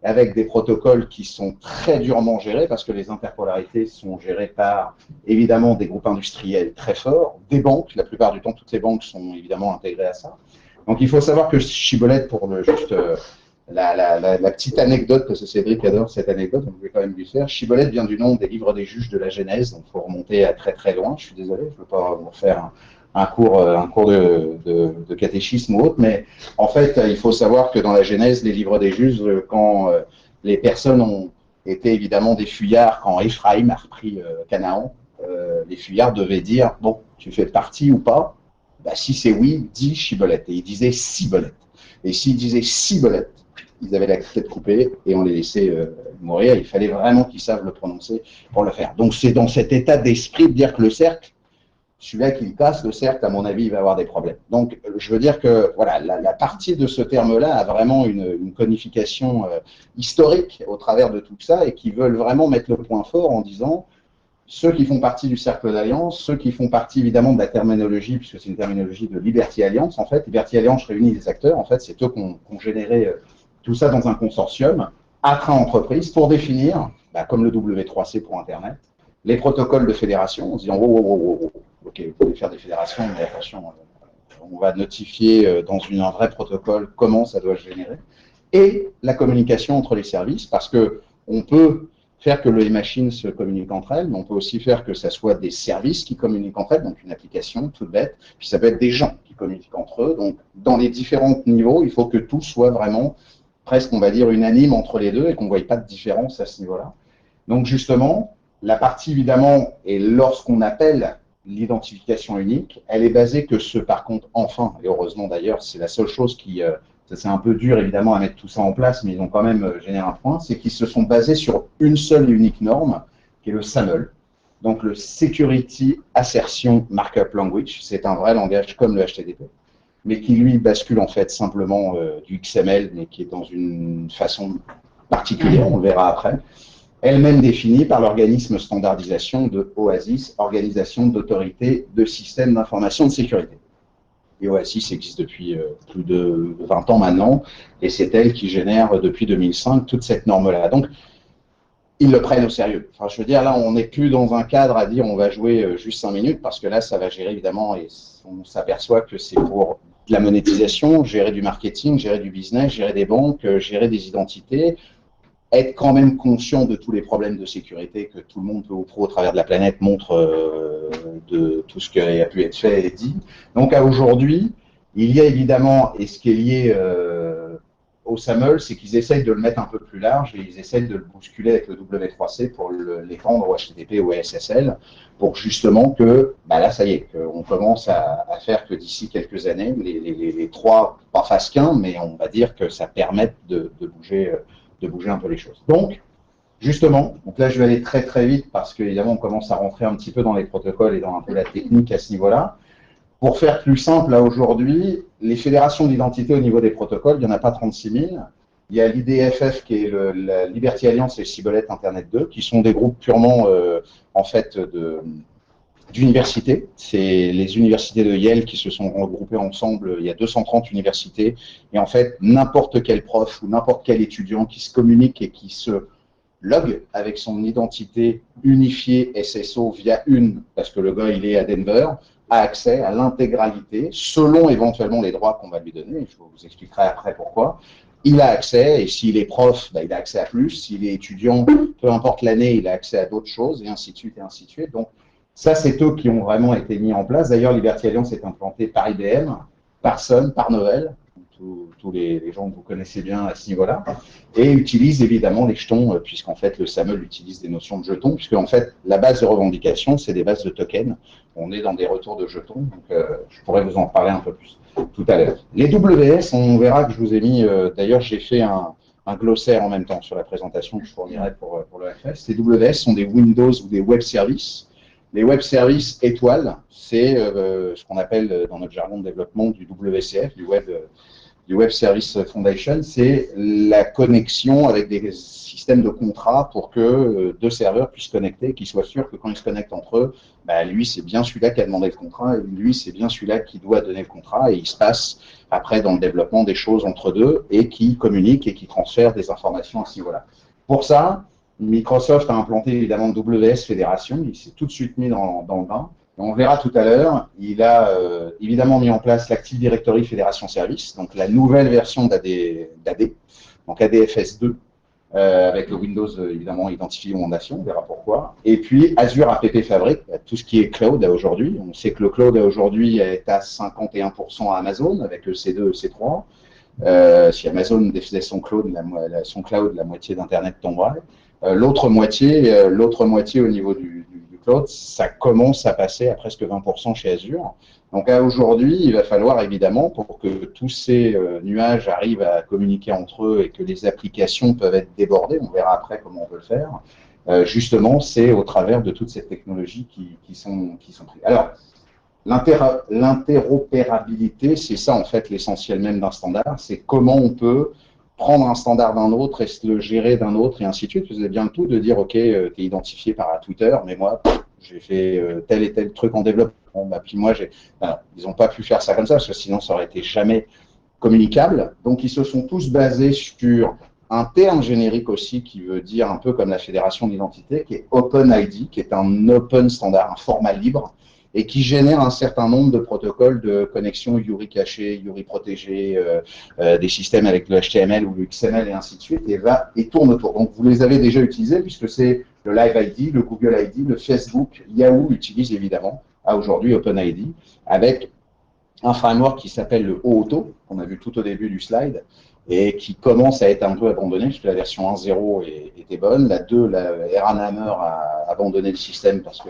avec des protocoles qui sont très durement gérés, parce que les interpolarités sont gérées par, évidemment, des groupes industriels très forts, des banques, la plupart du temps, toutes les banques sont évidemment intégrées à ça. Donc, il faut savoir que Chibolette, pour juste la petite anecdote, parce que Cédric adore cette anecdote, donc je vais quand même lui faire, Chibolette vient du nom des livres des juges de la Genèse, donc il faut remonter à très très loin, je suis désolé, je ne veux pas vous faire un cours de catéchisme ou autre, mais en fait, il faut savoir que dans la Genèse, les livres des juges, quand les personnes ont été évidemment des fuyards, quand Éphraïm a repris Canaan, les fuyards devaient dire, tu fais partie ou pas? Si c'est oui, dis Chibolette. Et ils disaient Cibolette. Et s'ils disaient Cibolette, ils avaient la tête coupée et on les laissait mourir. Il fallait vraiment qu'ils savent le prononcer pour le faire. Donc c'est dans cet état d'esprit de dire que le cercle, celui-là qui casse le cercle, à mon avis, il va avoir des problèmes. Donc, je veux dire que voilà, la partie de ce terme-là a vraiment une codification historique au travers de tout ça et qui veulent vraiment mettre le point fort en disant ceux qui font partie du cercle d'alliance, ceux qui font partie évidemment de la terminologie, puisque c'est une terminologie de Liberty Alliance, en fait. Liberty Alliance réunit les acteurs, en fait, c'est eux qui ont généré tout ça dans un consortium, intra-entreprise, pour définir, comme le W3C pour Internet, les protocoles de fédération, en disant ok, vous pouvez faire des fédérations, mais attention, on va notifier dans un vrai protocole comment ça doit se générer, et la communication entre les services, parce qu'on peut faire que les machines se communiquent entre elles, mais on peut aussi faire que ça soit des services qui communiquent entre elles, donc une application toute bête, puis ça peut être des gens qui communiquent entre eux, donc dans les différents niveaux, il faut que tout soit vraiment presque, on va dire, unanime entre les deux et qu'on ne voyait pas de différence à ce niveau-là. Donc justement, la partie évidemment, et lorsqu'on appelle l'identification unique, elle est basée que ce, par contre, enfin, et heureusement d'ailleurs, c'est la seule chose qui, c'est un peu dur évidemment à mettre tout ça en place, mais ils ont quand même généré un point, c'est qu'ils se sont basés sur une seule et unique norme, qui est le SAML. Donc le Security Assertion Markup Language, c'est un vrai langage comme le HTTP, mais qui lui bascule en fait simplement du XML, mais qui est dans une façon particulière, on le verra après, elle-même définie par l'organisme standardisation de OASIS, Organisation d'autorité de systèmes d'information de sécurité. Et OASIS existe depuis plus de 20 ans maintenant, et c'est elle qui génère depuis 2005 toute cette norme-là. Donc, ils le prennent au sérieux. Enfin, je veux dire, là, on n'est plus dans un cadre à dire on va jouer juste 5 minutes, parce que là, ça va gérer évidemment, et on s'aperçoit que c'est pour de la monétisation, gérer du marketing, gérer du business, gérer des banques, gérer des identités, être quand même conscient de tous les problèmes de sécurité que tout le monde, peu ou prou, au travers de la planète, montre de tout ce qui a pu être fait et dit. Donc, à aujourd'hui, il y a évidemment, et ce qui est lié au SAML, c'est qu'ils essayent de le mettre un peu plus large et ils essayent de le bousculer avec le W3C pour l'étendre au HTTP ou au SSL, pour justement que, bah là, ça y est, qu'on commence à faire que d'ici quelques années, les trois, pas fassent qu'un, mais on va dire que ça permette de bouger un peu les choses. Donc, justement, donc là, je vais aller très très vite parce qu'évidemment, on commence à rentrer un petit peu dans les protocoles et dans un peu la technique à ce niveau-là. Pour faire plus simple, là, aujourd'hui, les fédérations d'identité au niveau des protocoles, il n'y en a pas 36 000. Il y a l'IDFF, qui est la Liberty Alliance et Cibolette Internet 2, qui sont des groupes purement, en fait, d'universités. C'est les universités de Yale qui se sont regroupées ensemble. Il y a 230 universités. Et en fait, n'importe quel prof ou n'importe quel étudiant qui se communique et qui se log avec son identité unifiée SSO via parce que le gars, il est à Denver, a accès à l'intégralité, selon éventuellement les droits qu'on va lui donner. Je vous expliquerai après pourquoi. Il a accès, et s'il est prof, bah, il a accès à plus. S'il est étudiant, peu importe l'année, il a accès à d'autres choses, et ainsi de suite, et ainsi de suite. Donc, ça, c'est eux qui ont vraiment été mis en place. D'ailleurs, Liberty Alliance est implanté par IBM, par Sun, par Novell, tous les gens que vous connaissez bien à ce niveau-là, et utilise évidemment les jetons, puisqu'en fait, le SAML utilise des notions de jetons, puisqu'en fait, la base de revendication, c'est des bases de tokens. On est dans des retours de jetons, donc je pourrais vous en parler un peu plus tout à l'heure. Les WS, on verra que je vous ai mis, d'ailleurs, j'ai fait un glossaire en même temps sur la présentation que je fournirai pour l'OFS. Ces WS sont des Windows ou des web services. Les web services étoiles, c'est ce qu'on appelle dans notre jargon de développement du WCF, du Web Service Foundation, c'est la connexion avec des systèmes de contrats pour que deux serveurs puissent connecter, qu'ils soient sûrs que quand ils se connectent entre eux, bah, lui, c'est bien celui-là qui a demandé le contrat, et lui, c'est bien celui-là qui doit donner le contrat, et il se passe après dans le développement des choses entre deux, et qui communiquent et qui transfèrent des informations à ce niveau-là. Pour ça, Microsoft a implanté évidemment WS Fédération, il s'est tout de suite mis dans le bain. On verra tout à l'heure, il a évidemment mis en place l'Active Directory Fédération Service, donc la nouvelle version d'AD, donc ADFS2, avec le Windows évidemment identifié fondation, on verra pourquoi. Et puis Azure App Fabric, tout ce qui est cloud aujourd'hui. On sait que le cloud aujourd'hui est à 51% à Amazon, avec EC2, EC3. Si Amazon défaisait son cloud, la moitié d'Internet tomberait. L'autre moitié au niveau du cloud, ça commence à passer à presque 20% chez Azure. Donc aujourd'hui, il va falloir évidemment, pour que tous ces nuages arrivent à communiquer entre eux et que les applications peuvent être débordées, on verra après comment on peut le faire, justement, c'est au travers de toutes ces technologies qui sont prises. Alors, l'interopérabilité, c'est ça en fait l'essentiel même d'un standard, c'est comment on peut prendre un standard d'un autre et se le gérer d'un autre et ainsi de suite. Vous avez bien le tout de dire, OK, tu es identifié par Twitter, mais moi, j'ai fait tel et tel truc en développement. Bah, puis moi, ils n'ont pas pu faire ça comme ça, parce que sinon, ça aurait été jamais communicable. Donc, ils se sont tous basés sur un terme générique aussi qui veut dire un peu comme la fédération d'identité, qui est OpenID, qui est un open standard, un format libre, et qui génère un certain nombre de protocoles de connexion URI caché, URI protégé, des systèmes avec le HTML ou le XML et ainsi de suite, et tourne autour. Donc vous les avez déjà utilisés puisque c'est le Live ID, le Google ID, le Facebook, Yahoo utilise évidemment à aujourd'hui OpenID avec un framework qui s'appelle le OAuth, qu'on a vu tout au début du slide, et qui commence à être un peu abandonnée, puisque la version 1.0 était bonne. La 2, la Hammer a abandonné le système parce que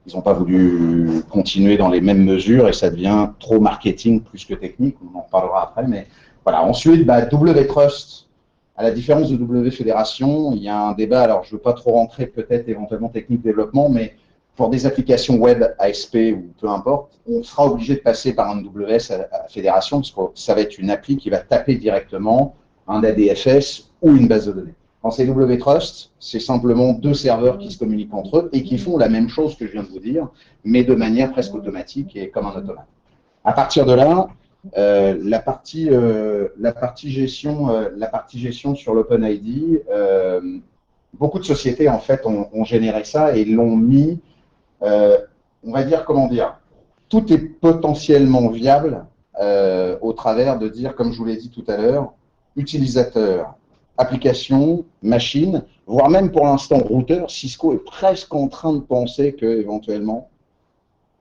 ils n'ont pas voulu continuer dans les mêmes mesures et ça devient trop marketing plus que technique. On en reparlera après. Mais voilà. Ensuite, W-Trust, à la différence de W-Fédération, il y a un débat. Alors, je ne veux pas trop rentrer peut-être éventuellement technique développement, mais pour des applications web ASP ou peu importe, on sera obligé de passer par un WS à fédération parce que ça va être une appli qui va taper directement un ADFS ou une base de données. Quand c'est W-Trust, c'est simplement 2 serveurs qui se communiquent entre eux et qui font la même chose que je viens de vous dire, mais de manière presque automatique et comme un automate. À partir de là, la partie gestion sur l'OpenID, beaucoup de sociétés en fait ont généré ça et l'ont mis. On va dire, comment dire, tout est potentiellement viable au travers de dire, comme je vous l'ai dit tout à l'heure, utilisateur, application, machine, voire même pour l'instant routeur. Cisco est presque en train de penser qu'éventuellement,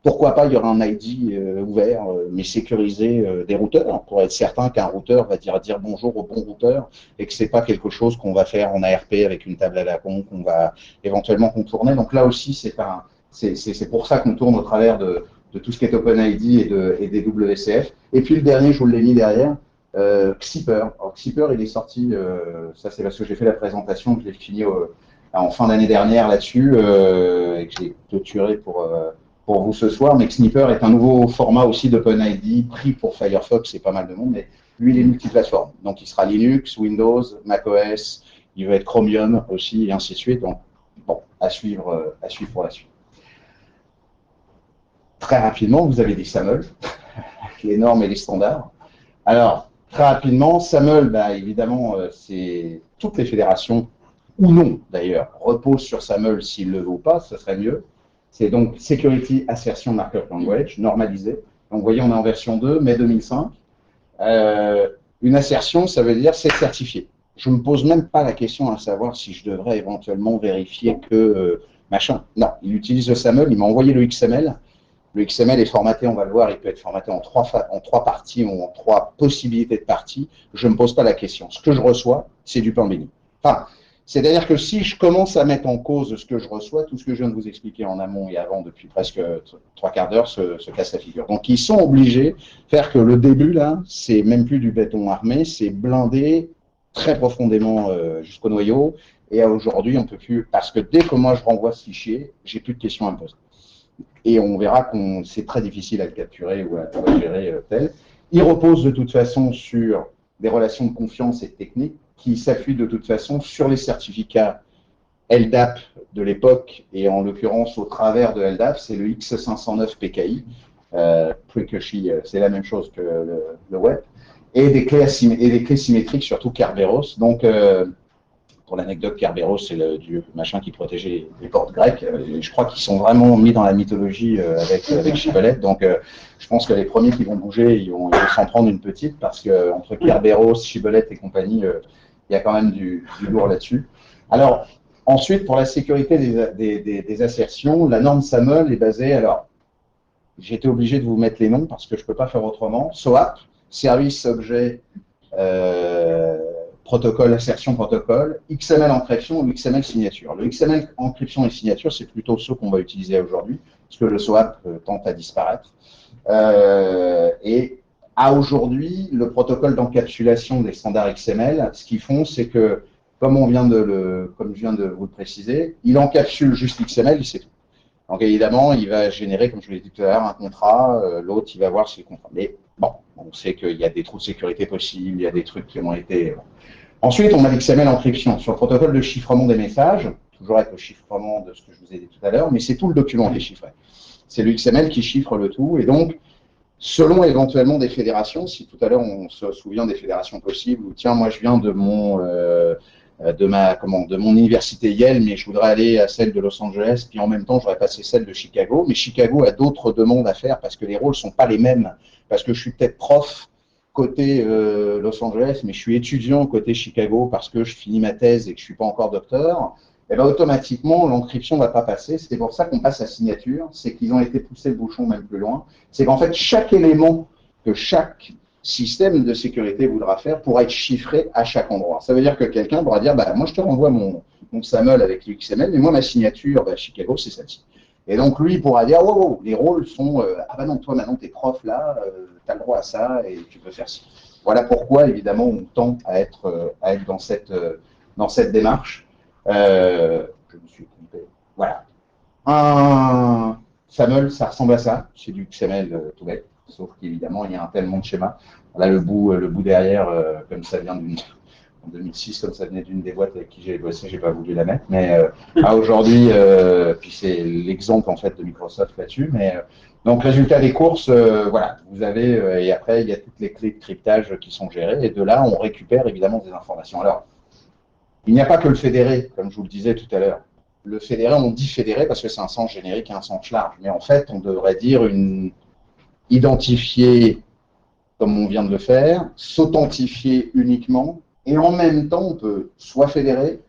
pourquoi pas, il y aura un ID ouvert, mais sécurisé des routeurs, pour être certain qu'un routeur va dire bonjour au bon routeur et que ce n'est pas quelque chose qu'on va faire en ARP avec une table à la con, qu'on va éventuellement contourner. Donc là aussi, c'est pour ça qu'on tourne au travers de tout ce qui est OpenID et des WCF. Et puis le dernier, je vous l'ai mis derrière, Xipper. Alors Xipper, il est sorti, ça c'est parce que j'ai fait la présentation, que je l'ai fini en fin d'année dernière là-dessus, et que j'ai clôturé pour vous ce soir. Mais Xipper est un nouveau format aussi d'OpenID, pris pour Firefox et pas mal de monde, mais lui, il est multiplateforme. Donc il sera Linux, Windows, macOS, il va être Chromium aussi, et ainsi de suite. Donc bon, à suivre pour la suite. Très rapidement, vous avez des SAML, les normes et les standards. Alors, très rapidement, SAML, évidemment, c'est toutes les fédérations, ou non d'ailleurs, reposent sur SAML s'ils le veulent ou pas, ce serait mieux. C'est donc Security Assertion Markup Language, normalisé. Donc, vous voyez, on est en version 2, mai 2005. Une assertion, ça veut dire c'est certifié. Je ne me pose même pas la question à savoir si je devrais éventuellement vérifier que machin. Non, il utilise le SAML, il m'a envoyé le XML. Le XML est formaté, on va le voir, il peut être formaté en trois parties ou en 3 possibilités de parties. Je ne me pose pas la question. Ce que je reçois, c'est du pain béni. Enfin, c'est-à-dire que si je commence à mettre en cause ce que je reçois, tout ce que je viens de vous expliquer en amont et avant depuis presque 3/4 d'heure se casse la figure. Donc, ils sont obligés de faire que le début, là, c'est même plus du béton armé, c'est blindé très profondément jusqu'au noyau. Et aujourd'hui, on ne peut plus, parce que dès que moi je renvoie ce fichier, j'ai plus de questions à me poser. Et on verra que c'est très difficile à le capturer ou à gérer tel. Il repose de toute façon sur des relations de confiance et techniques qui s'appuient de toute façon sur les certificats LDAP de l'époque, et en l'occurrence au travers de LDAP, c'est le X509 PKI. Precaution, c'est la même chose que le web. Et des clés symétriques, surtout Kerberos. Donc, pour l'anecdote, Kerberos, c'est le dieu machin qui protégeait les portes grecques. Je crois qu'ils sont vraiment mis dans la mythologie avec Shibboleth. Donc, je pense que les premiers qui vont bouger, ils vont s'en prendre une petite, parce qu'entre Kerberos, Shibboleth et compagnie, il y a quand même du lourd là-dessus. Alors, ensuite, pour la sécurité des assertions, la norme SAML est basée. Alors, j'ai été obligé de vous mettre les noms parce que je ne peux pas faire autrement. SOAP, Service Objet Protocole, Assertion Protocole, XML Encryption ou XML Signature. Le XML Encryption et Signature, c'est plutôt ceux qu'on va utiliser aujourd'hui, parce que le SOAP tente à disparaître. Et à aujourd'hui, le protocole d'encapsulation des standards XML, ce qu'ils font, c'est que, comme je viens de vous le préciser, il encapsule juste XML, il sait tout. Donc évidemment, il va générer, comme je vous l'ai dit tout à l'heure, un contrat, l'autre, il va voir si le contrat. Mais bon, on sait qu'il y a des trous de sécurité possibles, il y a des trucs qui ont été... Ensuite, on a l'XML encryption sur le protocole de chiffrement des messages, toujours avec le chiffrement de ce que je vous ai dit tout à l'heure, mais c'est tout le document qui est chiffré. C'est le XML qui chiffre le tout, et donc, selon éventuellement des fédérations, si tout à l'heure on se souvient des fédérations possibles, ou tiens, moi je viens de mon université Yale, mais je voudrais aller à celle de Los Angeles, puis en même temps, je voudrais passer celle de Chicago. Mais Chicago a d'autres demandes à faire parce que les rôles ne sont pas les mêmes. Parce que je suis peut-être prof côté Los Angeles, mais je suis étudiant côté Chicago parce que je finis ma thèse et que je ne suis pas encore docteur. Et bien, automatiquement, l'encryption ne va pas passer. C'est pour ça qu'on passe à signature. C'est qu'ils ont été poussés le bouchon même plus loin. C'est qu'en fait, chaque élément que chaque système de sécurité voudra faire pour être chiffré à chaque endroit. Ça veut dire que quelqu'un pourra dire, bah, moi je te renvoie mon SAML avec l'XML, mais moi ma signature, bah, Chicago, c'est celle-ci. Et donc lui, il pourra dire, oh, oh, les rôles sont, ah bah non, toi maintenant t'es prof là, tu as le droit à ça et tu peux faire ci. Voilà pourquoi, évidemment, on tend à être dans cette démarche. Je me suis trompé. Voilà. Un SAML, ça ressemble à ça. C'est du XML tout bête. Sauf qu'évidemment, il y a un tellement de schémas. Là, le bout derrière, comme ça vient en 2006, comme ça venait d'une des boîtes avec qui j'ai bossé, j'ai pas voulu la mettre. Mais aujourd'hui, puis c'est l'exemple en fait de Microsoft là-dessus. Mais donc, résultat des courses, voilà, vous avez, et après, il y a toutes les clés de cryptage qui sont gérées. Et de là, on récupère évidemment des informations. Alors, il n'y a pas que le fédéré, comme je vous le disais tout à l'heure. Le fédéré, on dit fédéré parce que c'est un sens générique et un sens large. Mais en fait, on devrait dire identifier, comme on vient de le faire, s'authentifier uniquement. Et en même temps, on peut soit fédérer,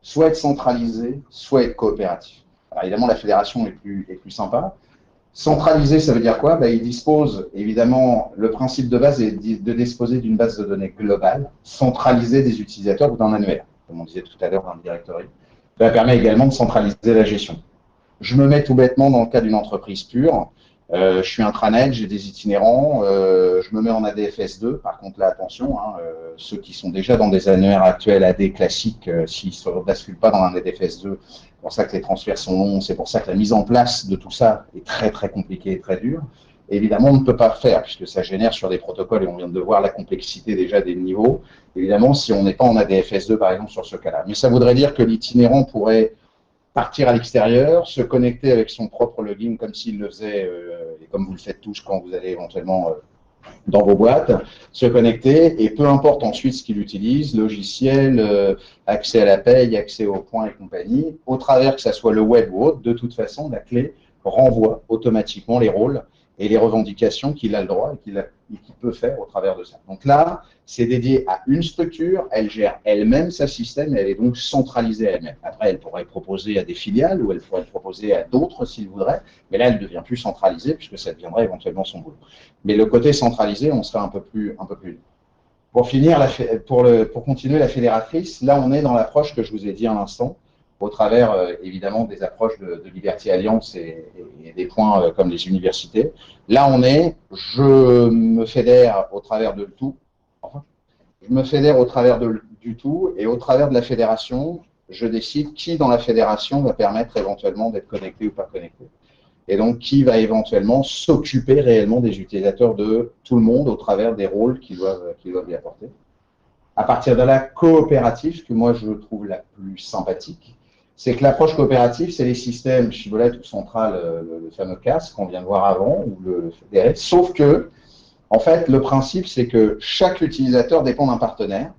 soit être centralisé, soit être coopératif. Alors évidemment, la fédération est plus sympa. Centralisé, ça veut dire quoi? Il dispose, évidemment, le principe de base est de disposer d'une base de données globale, centralisée des utilisateurs ou d'un annuaire, comme on disait tout à l'heure dans le directory. Ça permet également de centraliser la gestion. Je me mets tout bêtement dans le cas d'une entreprise pure. Je suis intranet, j'ai des itinérants, je me mets en ADFS2. Par contre, là, attention, ceux qui sont déjà dans des annuaires actuels AD classiques, s'ils ne se basculent pas dans un ADFS2, c'est pour ça que les transferts sont longs, c'est pour ça que la mise en place de tout ça est très, très compliquée et très dure. Et évidemment, on ne peut pas le faire puisque ça génère sur des protocoles et on vient de voir la complexité déjà des niveaux. Évidemment, si on n'est pas en ADFS2, par exemple, sur ce cas-là. Mais ça voudrait dire que l'itinérant pourrait partir à l'extérieur, se connecter avec son propre login comme s'il le faisait, et comme vous le faites tous quand vous allez éventuellement dans vos boîtes, se connecter, et peu importe ensuite ce qu'il utilise, logiciel, accès à la paye, accès aux points et compagnie, au travers que ce soit le web ou autre, de toute façon, la clé renvoie automatiquement les rôles et les revendications qu'il a le droit et qu'il peut faire au travers de ça. Donc là, c'est dédié à une structure, elle gère elle-même sa système et elle est donc centralisée elle-même. Après, elle pourrait proposer à des filiales ou elle pourrait le proposer à d'autres s'il voudrait, mais là, elle ne devient plus centralisée puisque ça deviendrait éventuellement son boulot. Mais le côté centralisé, on serait un peu plus. Pour finir, pour continuer la fédératrice, là, on est dans l'approche que je vous ai dit à l'instant, au travers évidemment des approches de Liberty Alliance et des points comme les universités. Là, je me fédère au travers de tout. Enfin, je me fédère au travers du tout et au travers de la fédération, je décide qui dans la fédération va permettre éventuellement d'être connecté ou pas connecté. Et donc, qui va éventuellement s'occuper réellement des utilisateurs de tout le monde au travers des rôles qu'ils doivent y apporter. À partir de la coopérative, que moi je trouve la plus sympathique, c'est que l'approche coopérative, c'est les systèmes Shibboleth ou Central, le fameux CAS qu'on vient de voir avant, ou le fédéré, sauf que, en fait, le principe, c'est que chaque utilisateur dépend d'un partenaire,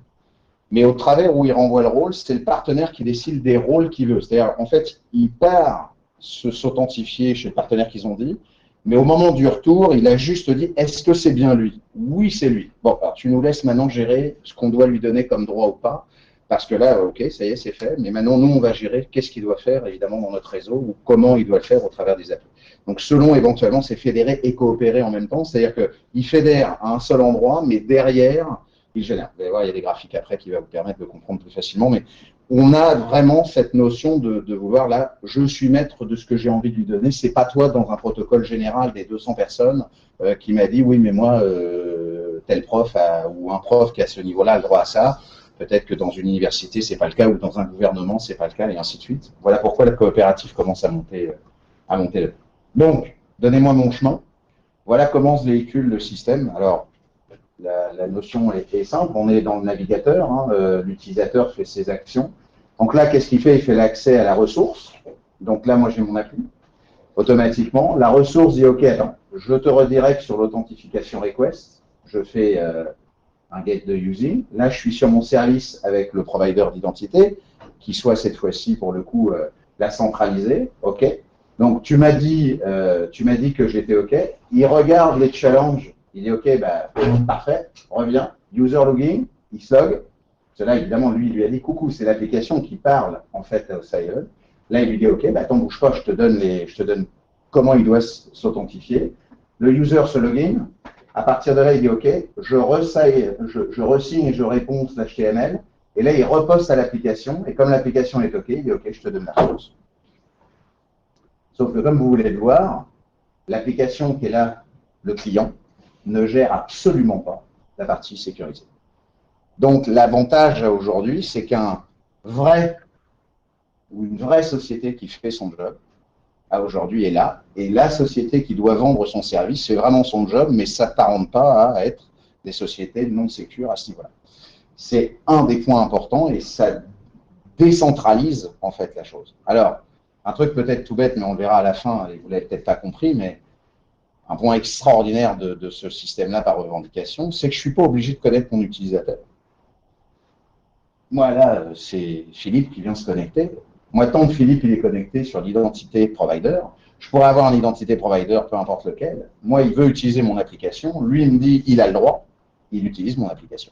mais au travers où il renvoie le rôle, c'est le partenaire qui décide des rôles qu'il veut. C'est-à-dire, en fait, il part s'authentifier chez le partenaire qu'ils ont dit, mais au moment du retour, il a juste dit « est-ce que c'est bien lui ?» Oui, c'est lui. Bon, alors tu nous laisses maintenant gérer ce qu'on doit lui donner comme droit ou pas, parce que là, ok, ça y est, c'est fait, mais maintenant, nous, on va gérer qu'est-ce qu'il doit faire, évidemment, dans notre réseau, ou comment il doit le faire au travers des appels. Donc, selon, éventuellement, c'est fédérer et coopérer en même temps, c'est-à-dire qu'il fédère à un seul endroit, mais derrière, il génère. Vous allez voir, il y a des graphiques après qui vont vous permettre de comprendre plus facilement, mais on a vraiment cette notion de vouloir, là, je suis maître de ce que j'ai envie de lui donner. C'est pas toi, dans un protocole général des 200 personnes, qui m'a dit, oui, mais moi, tel prof ou un prof qui a ce niveau-là a le droit à ça. Peut-être que dans une université, c'est pas le cas, ou dans un gouvernement, c'est pas le cas, et ainsi de suite. Voilà pourquoi la coopérative commence à monter là. Donc, donnez-moi mon chemin. Voilà comment se véhicule le système. Alors, la notion est simple, on est dans le navigateur, l'utilisateur fait ses actions. Donc là, qu'est-ce qu'il fait? Il fait l'accès à la ressource. Donc là, moi, j'ai mon appli. Automatiquement, la ressource dit, OK, attends, je te redirect sur l'authentification request. Je fais un get de using. Là, je suis sur mon service avec le provider d'identité, qui soit cette fois-ci, pour le coup, la centralisée. OK. Donc, tu m'as dit que j'étais OK. Il regarde les challenges. Il dit OK, parfait, reviens, user login, il se log. Là, évidemment, lui, il lui a dit coucou, c'est l'application qui parle en fait au Silent. Là, il lui dit OK, attends, bouge pas, je te donne comment il doit s'authentifier. Le user se login. À partir de là, il dit OK, je resigne et je réponds /HTML. Et là, il reposte à l'application. Et comme l'application est OK, il dit OK, je te donne la réponse. Sauf que comme vous voulez le voir, l'application qui est là, le client, ne gère absolument pas la partie sécurisée. Donc l'avantage aujourd'hui, c'est qu'un vrai ou une vraie société qui fait son job, aujourd'hui est là, et la société qui doit vendre son service, c'est vraiment son job, mais ça ne s'apparente pas à être des sociétés non sécures à ce niveau-là. C'est un des points importants et ça décentralise en fait la chose. Alors, un truc peut-être tout bête, mais on le verra à la fin, et vous ne l'avez peut-être pas compris, mais un point extraordinaire de ce système-là par revendication, c'est que je ne suis pas obligé de connaître mon utilisateur. Moi, là, c'est Philippe qui vient se connecter. Moi, tant que Philippe il est connecté sur l'identité provider, je pourrais avoir un identité provider, peu importe lequel. Moi, il veut utiliser mon application. Lui, il me dit, il a le droit. Il utilise mon application.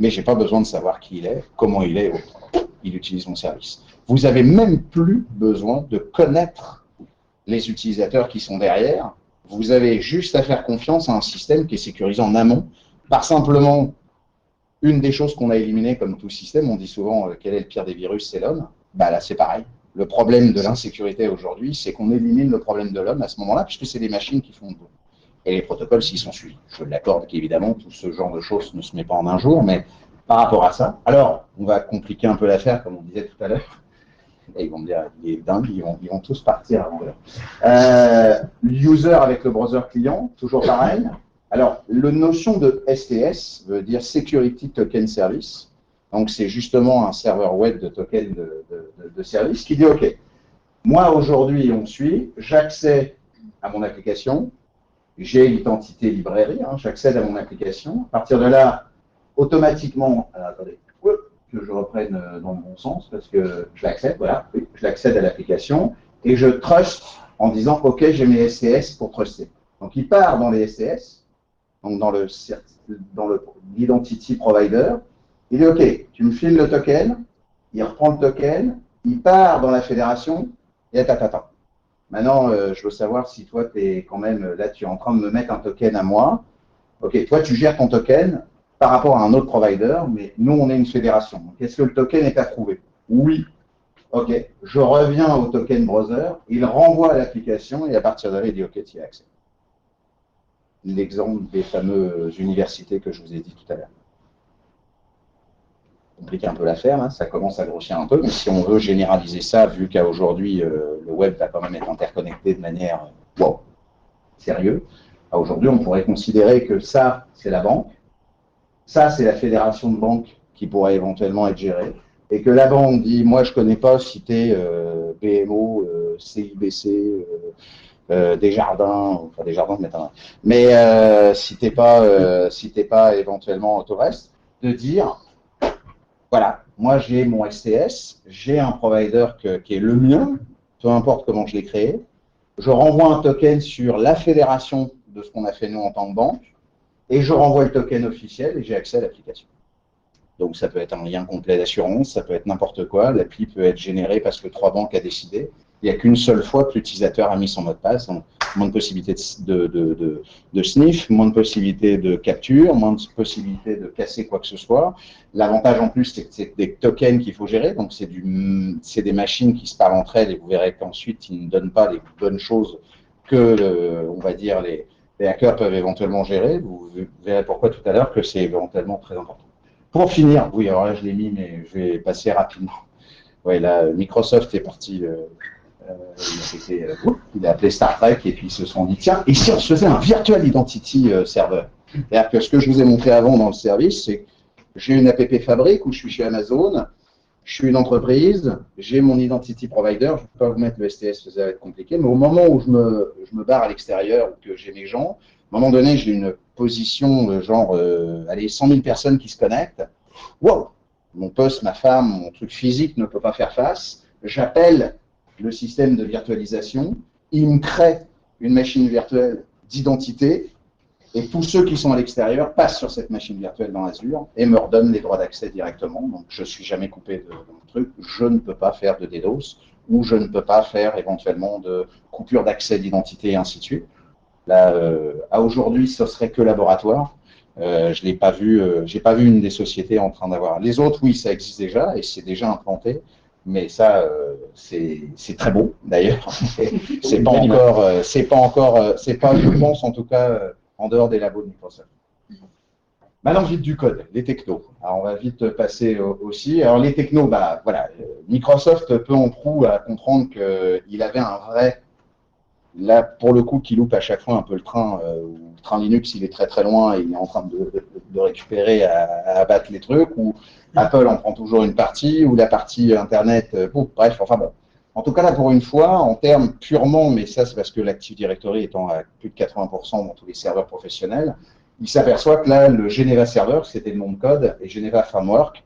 Mais je n'ai pas besoin de savoir qui il est, comment il est, autre. Il utilise mon service. Vous n'avez même plus besoin de connaître les utilisateurs qui sont derrière. Vous avez juste à faire confiance à un système qui est sécurisé en amont, par simplement une des choses qu'on a éliminées comme tout système. On dit souvent quel est le pire des virus, c'est l'homme. Bah là, c'est pareil. Le problème de l'insécurité aujourd'hui, c'est qu'on élimine le problème de l'homme à ce moment-là, puisque c'est des machines qui font tout. Et les protocoles, s'ils sont suivis. Je l'accorde qu'évidemment, tout ce genre de choses ne se met pas en un jour, mais par rapport à ça, alors, on va compliquer un peu l'affaire, comme on disait tout à l'heure. Et ils vont me dire, il est dingue, ils vont tous partir avant l'heure. User avec le browser client, toujours pareil. Alors, la notion de STS veut dire Security Token Service. Donc, c'est justement un serveur web de token de service qui dit, OK, moi, aujourd'hui, on suit, j'accède à mon application, j'ai l'identité librairie, j'accède à mon application. À partir de là, automatiquement, alors, attendez, que je reprenne dans le bon sens, parce que je l'accède, voilà, je l'accède à l'application, et je trust en disant, OK, j'ai mes STS pour truster. Donc, il part dans les STS, donc dans l'identity provider, il dit, OK, tu me files le token, il reprend le token, il part dans la fédération, et attends. Maintenant, je veux savoir si toi, tu es quand même, là, tu es en train de me mettre un token à moi. OK, toi, tu gères ton token par rapport à un autre provider, mais nous, on est une fédération. Donc, est-ce que le token est approuvé? Oui. OK, je reviens au token browser, il renvoie à l'application, et à partir de là, il dit, OK, tu y as accès. L'exemple des fameuses universités que je vous ai dit tout à l'heure. Complique un peu l'affaire, ça commence à grossir un peu, mais si on veut généraliser ça, vu qu'à aujourd'hui, le web va quand même être interconnecté de manière sérieuse, aujourd'hui, on pourrait considérer que ça, c'est la banque, ça, c'est la fédération de banques qui pourrait éventuellement être gérée, et que la banque dit, moi, je ne connais pas si tu es BMO, CIBC, Desjardins, enfin Desjardins, mais si tu n'es pas éventuellement Autorest, de dire, voilà, moi j'ai mon STS, j'ai un provider qui est le mien, peu importe comment je l'ai créé, je renvoie un token sur la fédération de ce qu'on a fait nous en tant que banque, et je renvoie le token officiel et j'ai accès à l'application. Donc ça peut être un lien complet d'assurance, ça peut être n'importe quoi, l'appli peut être générée parce que 3 banques a décidé. Il n'y a qu'une seule fois que l'utilisateur a mis son mot de passe, donc moins de possibilités de sniff, moins de possibilités de capture, moins de possibilités de casser quoi que ce soit. L'avantage en plus, c'est que c'est des tokens qu'il faut gérer, donc c'est des machines qui se parlent entre elles et vous verrez qu'ensuite, ils ne donnent pas les bonnes choses que, on va dire, les hackers peuvent éventuellement gérer. Vous verrez pourquoi tout à l'heure que c'est éventuellement très important. Pour finir, oui, alors là je l'ai mis, mais je vais passer rapidement. Oui, là, Microsoft est parti, il a appelé Star Trek et puis ils se sont dit, tiens, et si on se faisait un Virtual Identity Server? C'est-à-dire que ce que je vous ai montré avant dans le service, c'est que j'ai une app fabrique où je suis chez Amazon, je suis une entreprise, j'ai mon Identity Provider, je ne peux pas vous mettre le STS, ça va être compliqué, mais au moment où je me barre à l'extérieur ou que j'ai mes gens, à un moment donné, j'ai une position genre, allez, 100 000 personnes qui se connectent. Wow! Mon poste, ma femme, mon truc physique ne peut pas faire face. J'appelle le système de virtualisation. Il me crée une machine virtuelle d'identité. Et tous ceux qui sont à l'extérieur passent sur cette machine virtuelle dans Azure et me redonnent les droits d'accès directement. Donc, je ne suis jamais coupé de mon truc. Je ne peux pas faire de DDoS ou je ne peux pas faire éventuellement de coupure d'accès d'identité et ainsi de suite. Là, à aujourd'hui, ce serait que laboratoire. Je n'ai pas vu, j'ai pas vu une des sociétés en train d'avoir. Les autres, oui, ça existe déjà et c'est déjà implanté. Mais ça, c'est très beau d'ailleurs. C'est pas encore, c'est pas, je pense en tout cas, en dehors des labos de Microsoft. Maintenant, vite du code, les technos. Alors, on va vite passer aussi. Alors, les technos, bah voilà, Microsoft peu en prou à comprendre qu'il avait un vrai. Là, pour le coup, qui loupe à chaque fois un peu le train. Le train Linux, il est très très loin et il est en train de récupérer à abattre les trucs. Ou Apple en prend toujours une partie, ou la partie Internet. Bref, enfin bon. En tout cas, là, pour une fois, en termes purement, mais ça, c'est parce que l'Active Directory étant à plus de 80% dans tous les serveurs professionnels, il s'aperçoit que là, le Geneva Server, c'était le nom de code, et Geneva Framework,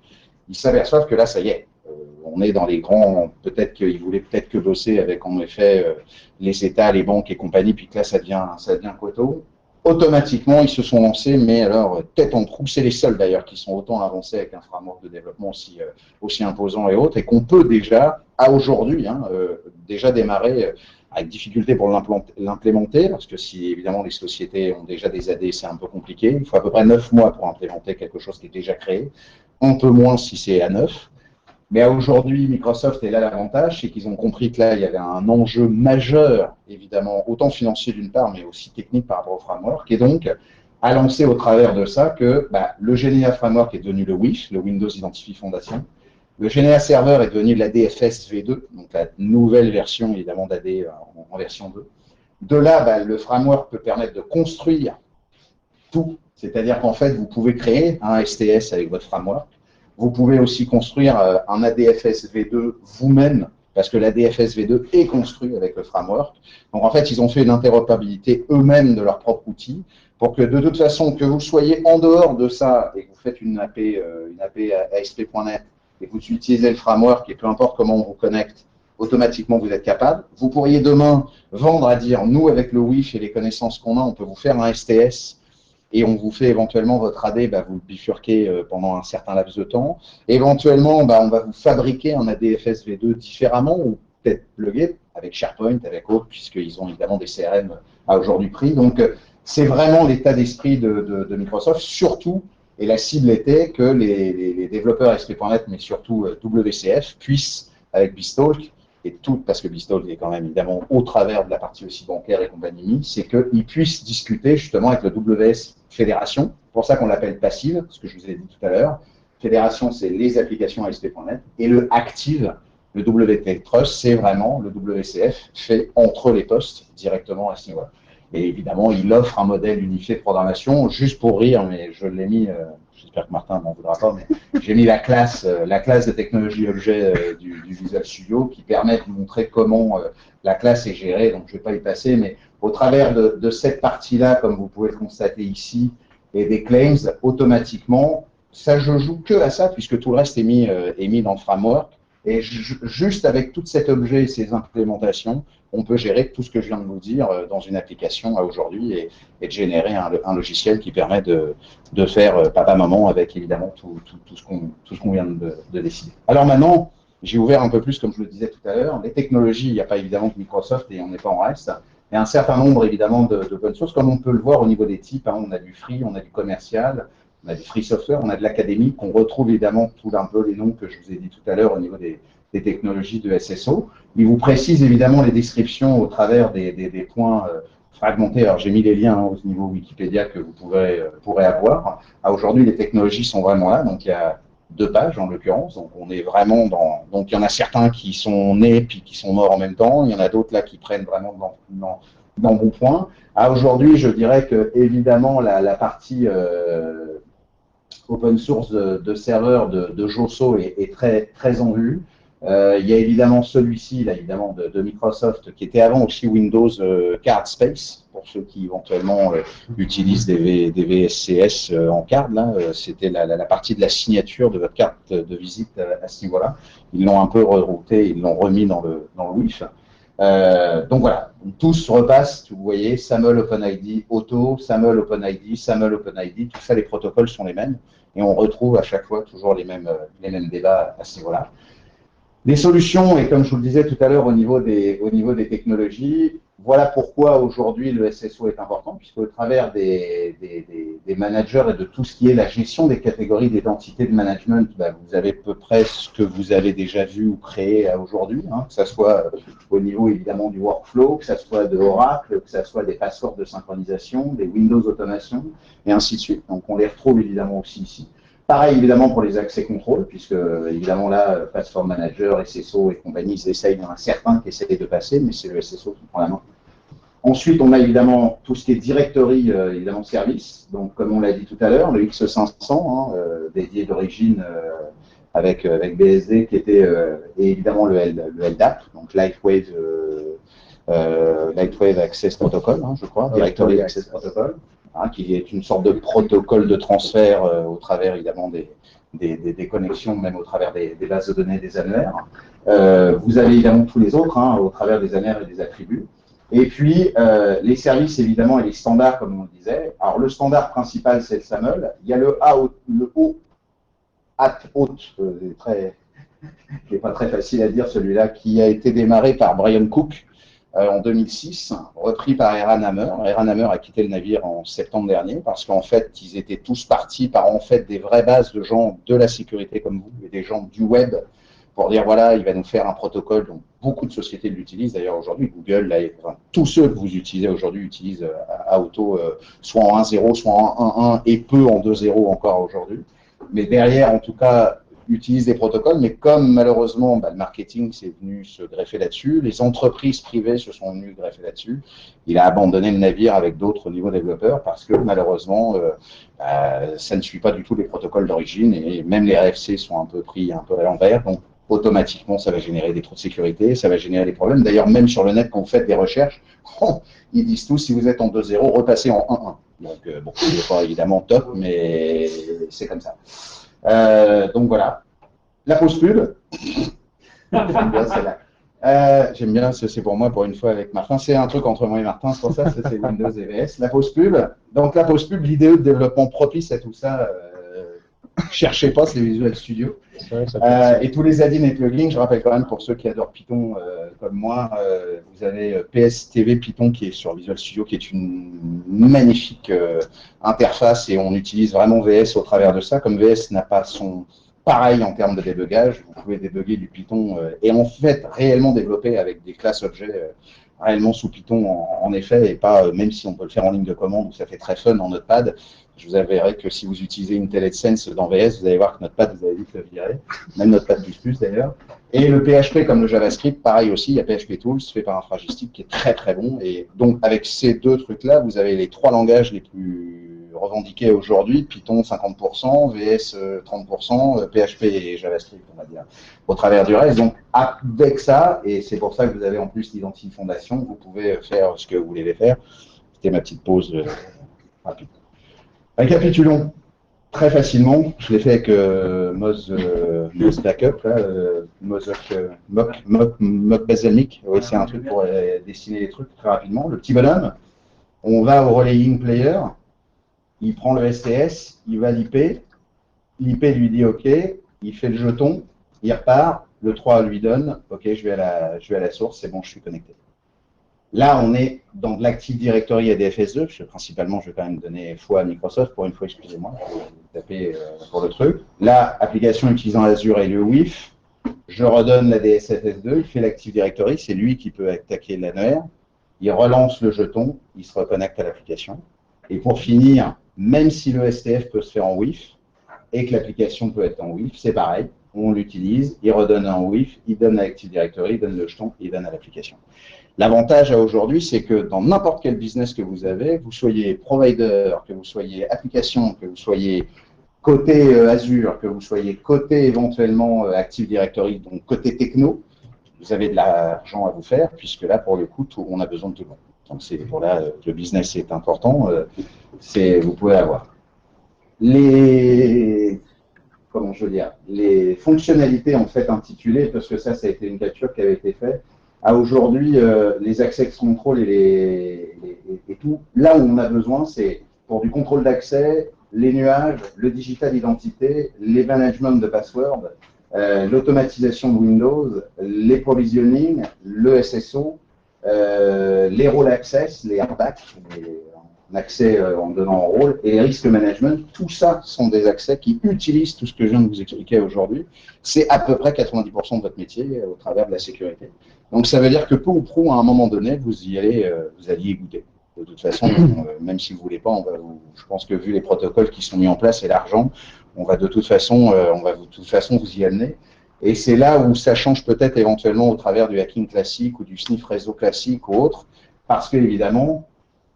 ils s'aperçoivent que là, ça y est. On est dans les grands, peut-être qu'ils voulaient peut-être que bosser avec, en effet, les États, les banques et compagnie, puis que là, ça devient coteau. Automatiquement, ils se sont lancés, mais alors, tête en trou, c'est les seuls d'ailleurs qui sont autant avancés avec un framework de développement aussi imposant et autres, et qu'on peut déjà, à aujourd'hui, déjà démarrer avec difficulté pour l'implémenter, parce que si évidemment les sociétés ont déjà des AD, c'est un peu compliqué. Il faut à peu près 9 mois pour implémenter quelque chose qui est déjà créé, un peu moins si c'est à 9. Mais aujourd'hui, Microsoft, et là l'avantage, c'est qu'ils ont compris que là, il y avait un enjeu majeur, évidemment, autant financier d'une part, mais aussi technique par rapport au framework, et donc a lancé au travers de ça que le GNA Framework est devenu le WIF, le Windows Identity Foundation. Le GNA Server est devenu l'ADFS V2, donc la nouvelle version, évidemment, d'AD en version 2. De là, le framework peut permettre de construire tout, c'est-à-dire qu'en fait, vous pouvez créer un STS avec votre framework. Vous pouvez aussi construire un ADFS V2 vous-même, parce que l'ADFS V2 est construit avec le framework. Donc en fait, ils ont fait une interopérabilité eux-mêmes de leur propre outil, pour que de toute façon, que vous soyez en dehors de ça, et que vous faites une AP ASP.NET, et que vous utilisez le framework, et peu importe comment on vous connecte, automatiquement vous êtes capable. Vous pourriez demain vendre à dire, nous avec le WIF et les connaissances qu'on a, on peut vous faire un STS, et on vous fait éventuellement votre AD, vous le bifurquez pendant un certain laps de temps. Éventuellement, on va vous fabriquer un ADFS V2 différemment, ou peut-être plugué avec SharePoint, avec autres, puisqu'ils ont évidemment des CRM à aujourd'hui pris. Donc, c'est vraiment l'état d'esprit de Microsoft, surtout, et la cible était que les développeurs ASP.NET, mais surtout WCF, puissent, avec BizTalk, et tout, parce que BizTalk est quand même évidemment au travers de la partie aussi bancaire et compagnie, c'est qu'ils puissent discuter justement avec le WS Fédération. C'est pour ça qu'on l'appelle passive, ce que je vous ai dit tout à l'heure. Fédération, c'est les applications ASP.NET. Et le Active, le WT Trust, c'est vraiment le WCF fait entre les postes directement à ce niveau-là. Et évidemment, il offre un modèle unifié de programmation, juste pour rire, mais je l'ai mis, j'espère que Martin m'en voudra pas, mais j'ai mis la classe de technologie objet du Visual Studio qui permet de montrer comment la classe est gérée. Donc, je ne vais pas y passer, mais au travers de cette partie-là, comme vous pouvez le constater ici, et des claims, automatiquement, ça, je joue que à ça, puisque tout le reste est mis dans le framework. Et juste avec tout cet objet et ces implémentations, on peut gérer tout ce que je viens de vous dire dans une application à aujourd'hui et de générer un logiciel qui permet de faire papa-maman avec évidemment tout ce qu'on vient de décider. Alors maintenant, j'ai ouvert un peu plus, comme je le disais tout à l'heure, les technologies, il n'y a pas évidemment que Microsoft et on n'est pas en reste. Il y a un certain nombre évidemment d'open source, comme on peut le voir au niveau des types. On a du free, on a du commercial, on a du free software, on a de l'académique, on retrouve évidemment tout un peu les noms que je vous ai dit tout à l'heure au niveau des technologies de SSO. Il vous précise évidemment les descriptions au travers des points fragmentés. Alors j'ai mis les liens au niveau Wikipédia que vous pourrez avoir. Aujourd'hui, les technologies sont vraiment là, donc il y a 2 pages en l'occurrence, donc on est vraiment dans. Donc il y en a certains qui sont nés puis qui sont morts en même temps, il y en a d'autres là qui prennent vraiment dans bon point. Aujourd'hui, je dirais que évidemment la partie open source de serveurs de Josso est très en vue. Il y a évidemment celui-ci, là, évidemment, de Microsoft, qui était avant aussi Windows Card Space, pour ceux qui éventuellement utilisent des VSCS en card. C'était la partie de la signature de votre carte de visite à ce niveau-là. Ils l'ont un peu rerouté, ils l'ont remis dans le WIF. Donc voilà, tous repassent, vous voyez, SAML OpenID, Auto, SAML OpenID, SAML OpenID, tout ça, les protocoles sont les mêmes. Et on retrouve à chaque fois toujours les mêmes débats à ce niveau-là. Les solutions, et comme je vous le disais tout à l'heure au niveau des technologies, voilà pourquoi aujourd'hui le SSO est important, puisqu'au travers des managers et de tout ce qui est la gestion des catégories d'identité de management, bah, vous avez à peu près ce que vous avez déjà vu ou créé aujourd'hui, hein, que ce soit au niveau évidemment du workflow, que ce soit de Oracle, que ce soit des passeports de synchronisation, des Windows automation, et ainsi de suite. Donc on les retrouve évidemment aussi ici. Pareil évidemment pour les accès contrôle, puisque évidemment là, Password Manager, SSO et compagnie, ils essayent, il y en a certains qui essayent de passer, mais c'est le SSO qui prend la main. Ensuite, on a évidemment tout ce qui est directory, évidemment service. Donc, comme on l'a dit tout à l'heure, le X500, hein, dédié d'origine avec BSD, qui était et évidemment le LDAP, donc Lightwave Access Protocol, hein, je crois, Directory Access Protocol, hein, qui est une sorte de protocole de transfert au travers évidemment des connexions, même au travers des bases de données des annuaires. Vous avez évidemment tous les autres, hein, au travers des annuaires et des attributs. Et puis, les services, évidemment, et les standards, comme on le disait. Alors, le standard principal, c'est le SAML. Il y a le O, haute, qui n'est pas très facile à dire, celui-là, qui a été démarré par Brian Cook en 2006, repris par Eran Hammer. Eran Hammer a quitté le navire en septembre dernier, parce qu'en fait, ils étaient tous partis par, en fait, des vraies bases de gens de la sécurité comme vous, et des gens du web, pour dire, voilà, il va nous faire un protocole dont beaucoup de sociétés l'utilisent. D'ailleurs, aujourd'hui, Google, là, enfin, tous ceux que vous utilisez aujourd'hui utilisent Auto, soit en 1.0, soit en 1.1, et peu en 2.0 encore aujourd'hui. Mais derrière, en tout cas, utilisent des protocoles. Mais comme, malheureusement, bah, le marketing s'est venu se greffer là-dessus, les entreprises privées se sont venues greffer là-dessus, il a abandonné le navire avec d'autres niveaux développeurs parce que, malheureusement, ça ne suit pas du tout les protocoles d'origine et même les RFC sont un peu pris un peu à l'envers. Donc, automatiquement, ça va générer des trous de sécurité, ça va générer des problèmes. D'ailleurs, même sur le net, quand vous faites des recherches, ils disent tous, si vous êtes en 2.0, repassez en 1.1. Donc, bon, ce n'est pas évidemment top, mais c'est comme ça. Donc, voilà. La pause pub. J'aime bien celle-là. J'aime bien, c'est pour moi, pour une fois avec Martin. C'est un truc entre moi et Martin, c'est pour ça, c'est Windows et VS. La pause pub. Donc, la pause pub, l'idée de développement propice à tout ça, cherchez pas, c'est Visual Studio. Et tous les add-ins et plugins, je rappelle quand même pour ceux qui adorent Python comme moi, vous avez PSTV Python qui est sur Visual Studio, qui est une magnifique interface et on utilise vraiment VS au travers de ça. Comme VS n'a pas son pareil en termes de débugage, vous pouvez débugger du Python et en fait réellement développer avec des classes objets réellement sous Python en effet et pas même si on peut le faire en ligne de commande où ça fait très fun en Notepad. Je vous avouerai que si vous utilisez une IntelliSense dans VS, vous allez voir que Notepad, vous allez vite le virer, même Notepad++ d'ailleurs. Et le PHP comme le JavaScript, pareil aussi, il y a PHP Tools fait par Infragistic qui est très très bon. Et donc avec ces deux trucs-là, vous avez les trois langages les plus revendiqués aujourd'hui, Python 50%, VS 30%, PHP et JavaScript, on va dire, au travers du reste. Donc avec ça, et c'est pour ça que vous avez en plus l'Identity Foundation, vous pouvez faire ce que vous voulez faire. C'était ma petite pause rapide. Récapitulons très facilement. Je l'ai fait avec Moz Backup, là, Mock Baselmic. Oui, c'est un truc pour dessiner les trucs très rapidement. Le petit bonhomme, on va au relaying player, il prend le STS, il va à l'IP lui dit OK, il fait le jeton, il repart, le 3 lui donne OK, je vais à la source, c'est bon, je suis connecté. Là, on est dans de l'Active Directory ADFS2, parce que principalement, je vais quand même donner foi à Microsoft, pour une fois, excusez-moi, je vais taper pour le truc. Là, application utilisant Azure et le WIF, je redonne la DSFS2, il fait l'Active Directory, c'est lui qui peut attaquer l'annuaire, il relance le jeton, il se reconnecte à l'application. Et pour finir, même si le STF peut se faire en WIF, et que l'application peut être en WIF, c'est pareil, on l'utilise, il redonne en WIF, il donne à l'Active Directory, il donne le jeton, il donne à l'application. L'avantage aujourd'hui, c'est que dans n'importe quel business que vous avez, vous soyez provider, que vous soyez application, que vous soyez côté Azure, que vous soyez côté éventuellement Active Directory, donc côté techno, vous avez de l'argent à vous faire, puisque là, pour le coup, on a besoin de tout le monde. Donc c'est pour là, le business est important, vous pouvez avoir. Comment je veux dire, les fonctionnalités en fait intitulées, parce que ça a été une capture qui avait été faite, à aujourd'hui les access control et tout. Là où on a besoin, c'est pour du contrôle d'accès, les nuages, le digital identité, les management de password, l'automatisation de Windows, les provisioning, le SSO, les role access, les airbags, en accès en donnant en rôle, et les risk management, tout ça sont des accès qui utilisent tout ce que je viens de vous expliquer aujourd'hui. C'est à peu près 90% de votre métier au travers de la sécurité. Donc ça veut dire que peu ou prou, à un moment donné, vous alliez y goûter. De toute façon, même si vous ne voulez pas, je pense que vu les protocoles qui sont mis en place et l'argent, on va de toute façon vous y amener. Et c'est là où ça change peut-être éventuellement au travers du hacking classique ou du sniff réseau classique ou autre, parce que évidemment,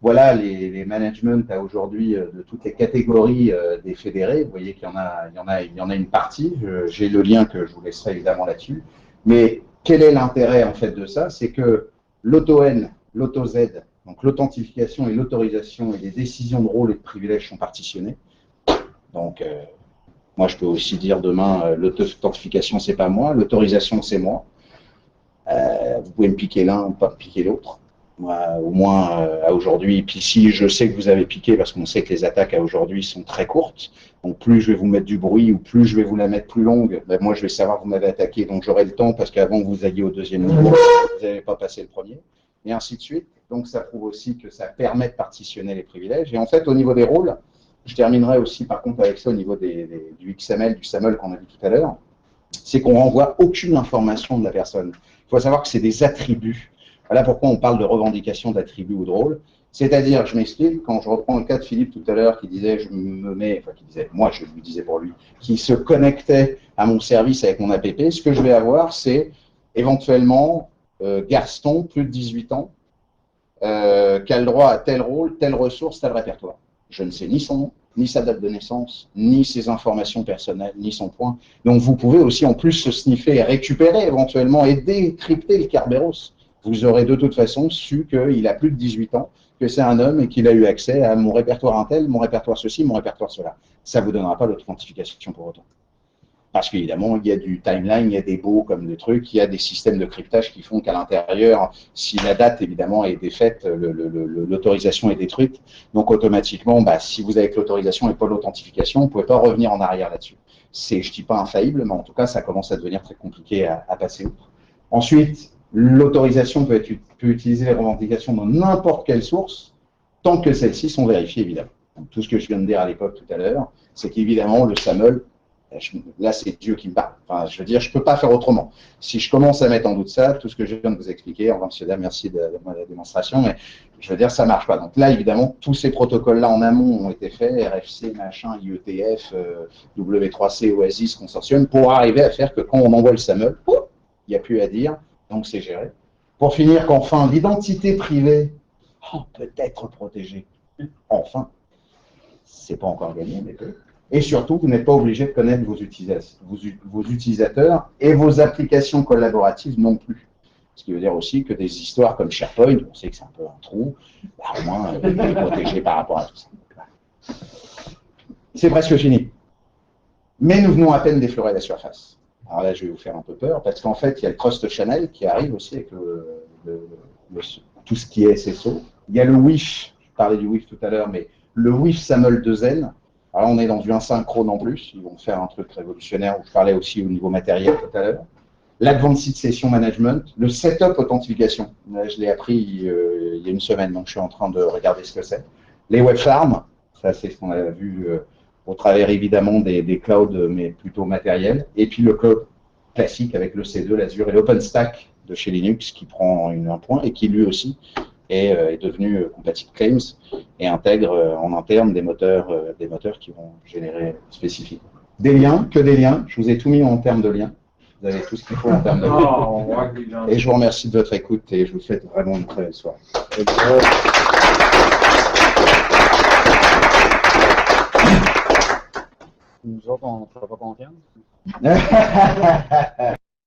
voilà les managements à aujourd'hui de toutes les catégories des fédérés. Vous voyez qu'il y en a une partie. J'ai le lien que je vous laisserai évidemment là-dessus. Mais quel est l'intérêt en fait de ça? C'est que l'auto-N, l'auto-Z, donc l'authentification et l'autorisation et les décisions de rôle et de privilèges sont partitionnées. Donc, moi, je peux aussi dire demain, l'authentification, c'est pas moi, l'autorisation, c'est moi. Vous pouvez me piquer l'un ou pas me piquer l'autre. Moi, au moins, à aujourd'hui, puis si je sais que vous avez piqué, parce qu'on sait que les attaques à aujourd'hui sont très courtes, donc plus je vais vous mettre du bruit ou plus je vais vous la mettre plus longue, ben moi, je vais savoir que vous m'avez attaqué, donc j'aurai le temps, parce qu'avant que vous alliez au deuxième niveau, vous n'avez pas passé le premier, et ainsi de suite. Donc, ça prouve aussi que ça permet de partitionner les privilèges. Et en fait, au niveau des rôles, je terminerai aussi, par contre, avec ça au niveau du XML, du SAML qu'on a vu tout à l'heure, c'est qu'on ne renvoie aucune information de la personne. Il faut savoir que c'est des attributs. Voilà pourquoi on parle de revendication d'attributs ou de rôles. C'est-à-dire, je m'explique, quand je reprends le cas de Philippe tout à l'heure, qui disait, moi je lui disais pour lui, qui se connectait à mon service avec mon app, ce que je vais avoir, c'est éventuellement Gaston, plus de 18 ans, qui a le droit à tel rôle, telle ressource, tel répertoire. Je ne sais ni son nom, ni sa date de naissance, ni ses informations personnelles, ni son point. Donc vous pouvez aussi en plus se sniffer et récupérer éventuellement et décrypter le Kerberos. Vous aurez de toute façon su qu'il a plus de 18 ans, que c'est un homme et qu'il a eu accès à mon répertoire Intel, mon répertoire ceci, mon répertoire cela. Ça ne vous donnera pas l'authentification pour autant. Parce qu'évidemment, il y a du timeline, il y a des baux comme des trucs, il y a des systèmes de cryptage qui font qu'à l'intérieur, si la date évidemment est défaite, l'autorisation est détruite. Donc automatiquement, si vous avez que l'autorisation et pas l'authentification, vous ne pouvez pas revenir en arrière là-dessus. C'est, je ne dis pas infaillible, mais en tout cas, ça commence à devenir très compliqué à passer outre. Ensuite, l'autorisation peut utiliser les revendications dans n'importe quelle source, tant que celles-ci sont vérifiées, évidemment. Donc, tout ce que je viens de dire à l'époque tout à l'heure, c'est qu'évidemment, le SAML, là, c'est Dieu qui me parle. Enfin, je veux dire, je ne peux pas faire autrement. Si je commence à mettre en doute ça, tout ce que je viens de vous expliquer, enfin, monsieur Dam, merci de la démonstration, mais je veux dire, ça ne marche pas. Donc là, évidemment, tous ces protocoles-là en amont ont été faits, RFC, machin, IETF, W3C, Oasis, Consortium, pour arriver à faire que quand on envoie le SAML, il n'y a plus à dire, donc c'est géré. Pour finir, qu'enfin, l'identité privée peut être protégée. Enfin, c'est pas encore gagné, mais peu. Et surtout, vous n'êtes pas obligé de connaître vos utilisateurs et vos applications collaboratives non plus. Ce qui veut dire aussi que des histoires comme SharePoint, on sait que c'est un peu un trou, au moins, vous êtes protégé par rapport à tout ça. C'est presque fini. Mais nous venons à peine d'effleurer la surface. Alors là, je vais vous faire un peu peur, parce qu'en fait, il y a le Trust Channel qui arrive aussi avec tout ce qui est SSO. Il y a le WIF, je parlais du WIF tout à l'heure, mais le WIF SAML 2N. Alors on est dans du asynchrone en plus, ils vont faire un truc révolutionnaire, où je parlais aussi au niveau matériel tout à l'heure. L'Advanced Session Management, le Setup Authentification. Là, je l'ai appris il y a une semaine, donc je suis en train de regarder ce que c'est. Les Web Farms, ça c'est ce qu'on a vu au travers évidemment des clouds, mais plutôt matériels. Et puis le cloud classique avec le C2, l'Azure et l'OpenStack de chez Linux qui prend un point et qui lui aussi est devenu compatible Claims et intègre en interne des moteurs qui vont générer spécifiques. Des liens, que des liens. Je vous ai tout mis en termes de liens. Vous avez tout ce qu'il faut en termes de liens. Et je vous remercie de votre écoute et je vous souhaite vraiment une très belle soirée. Nous autres, on ne fera pas confiance.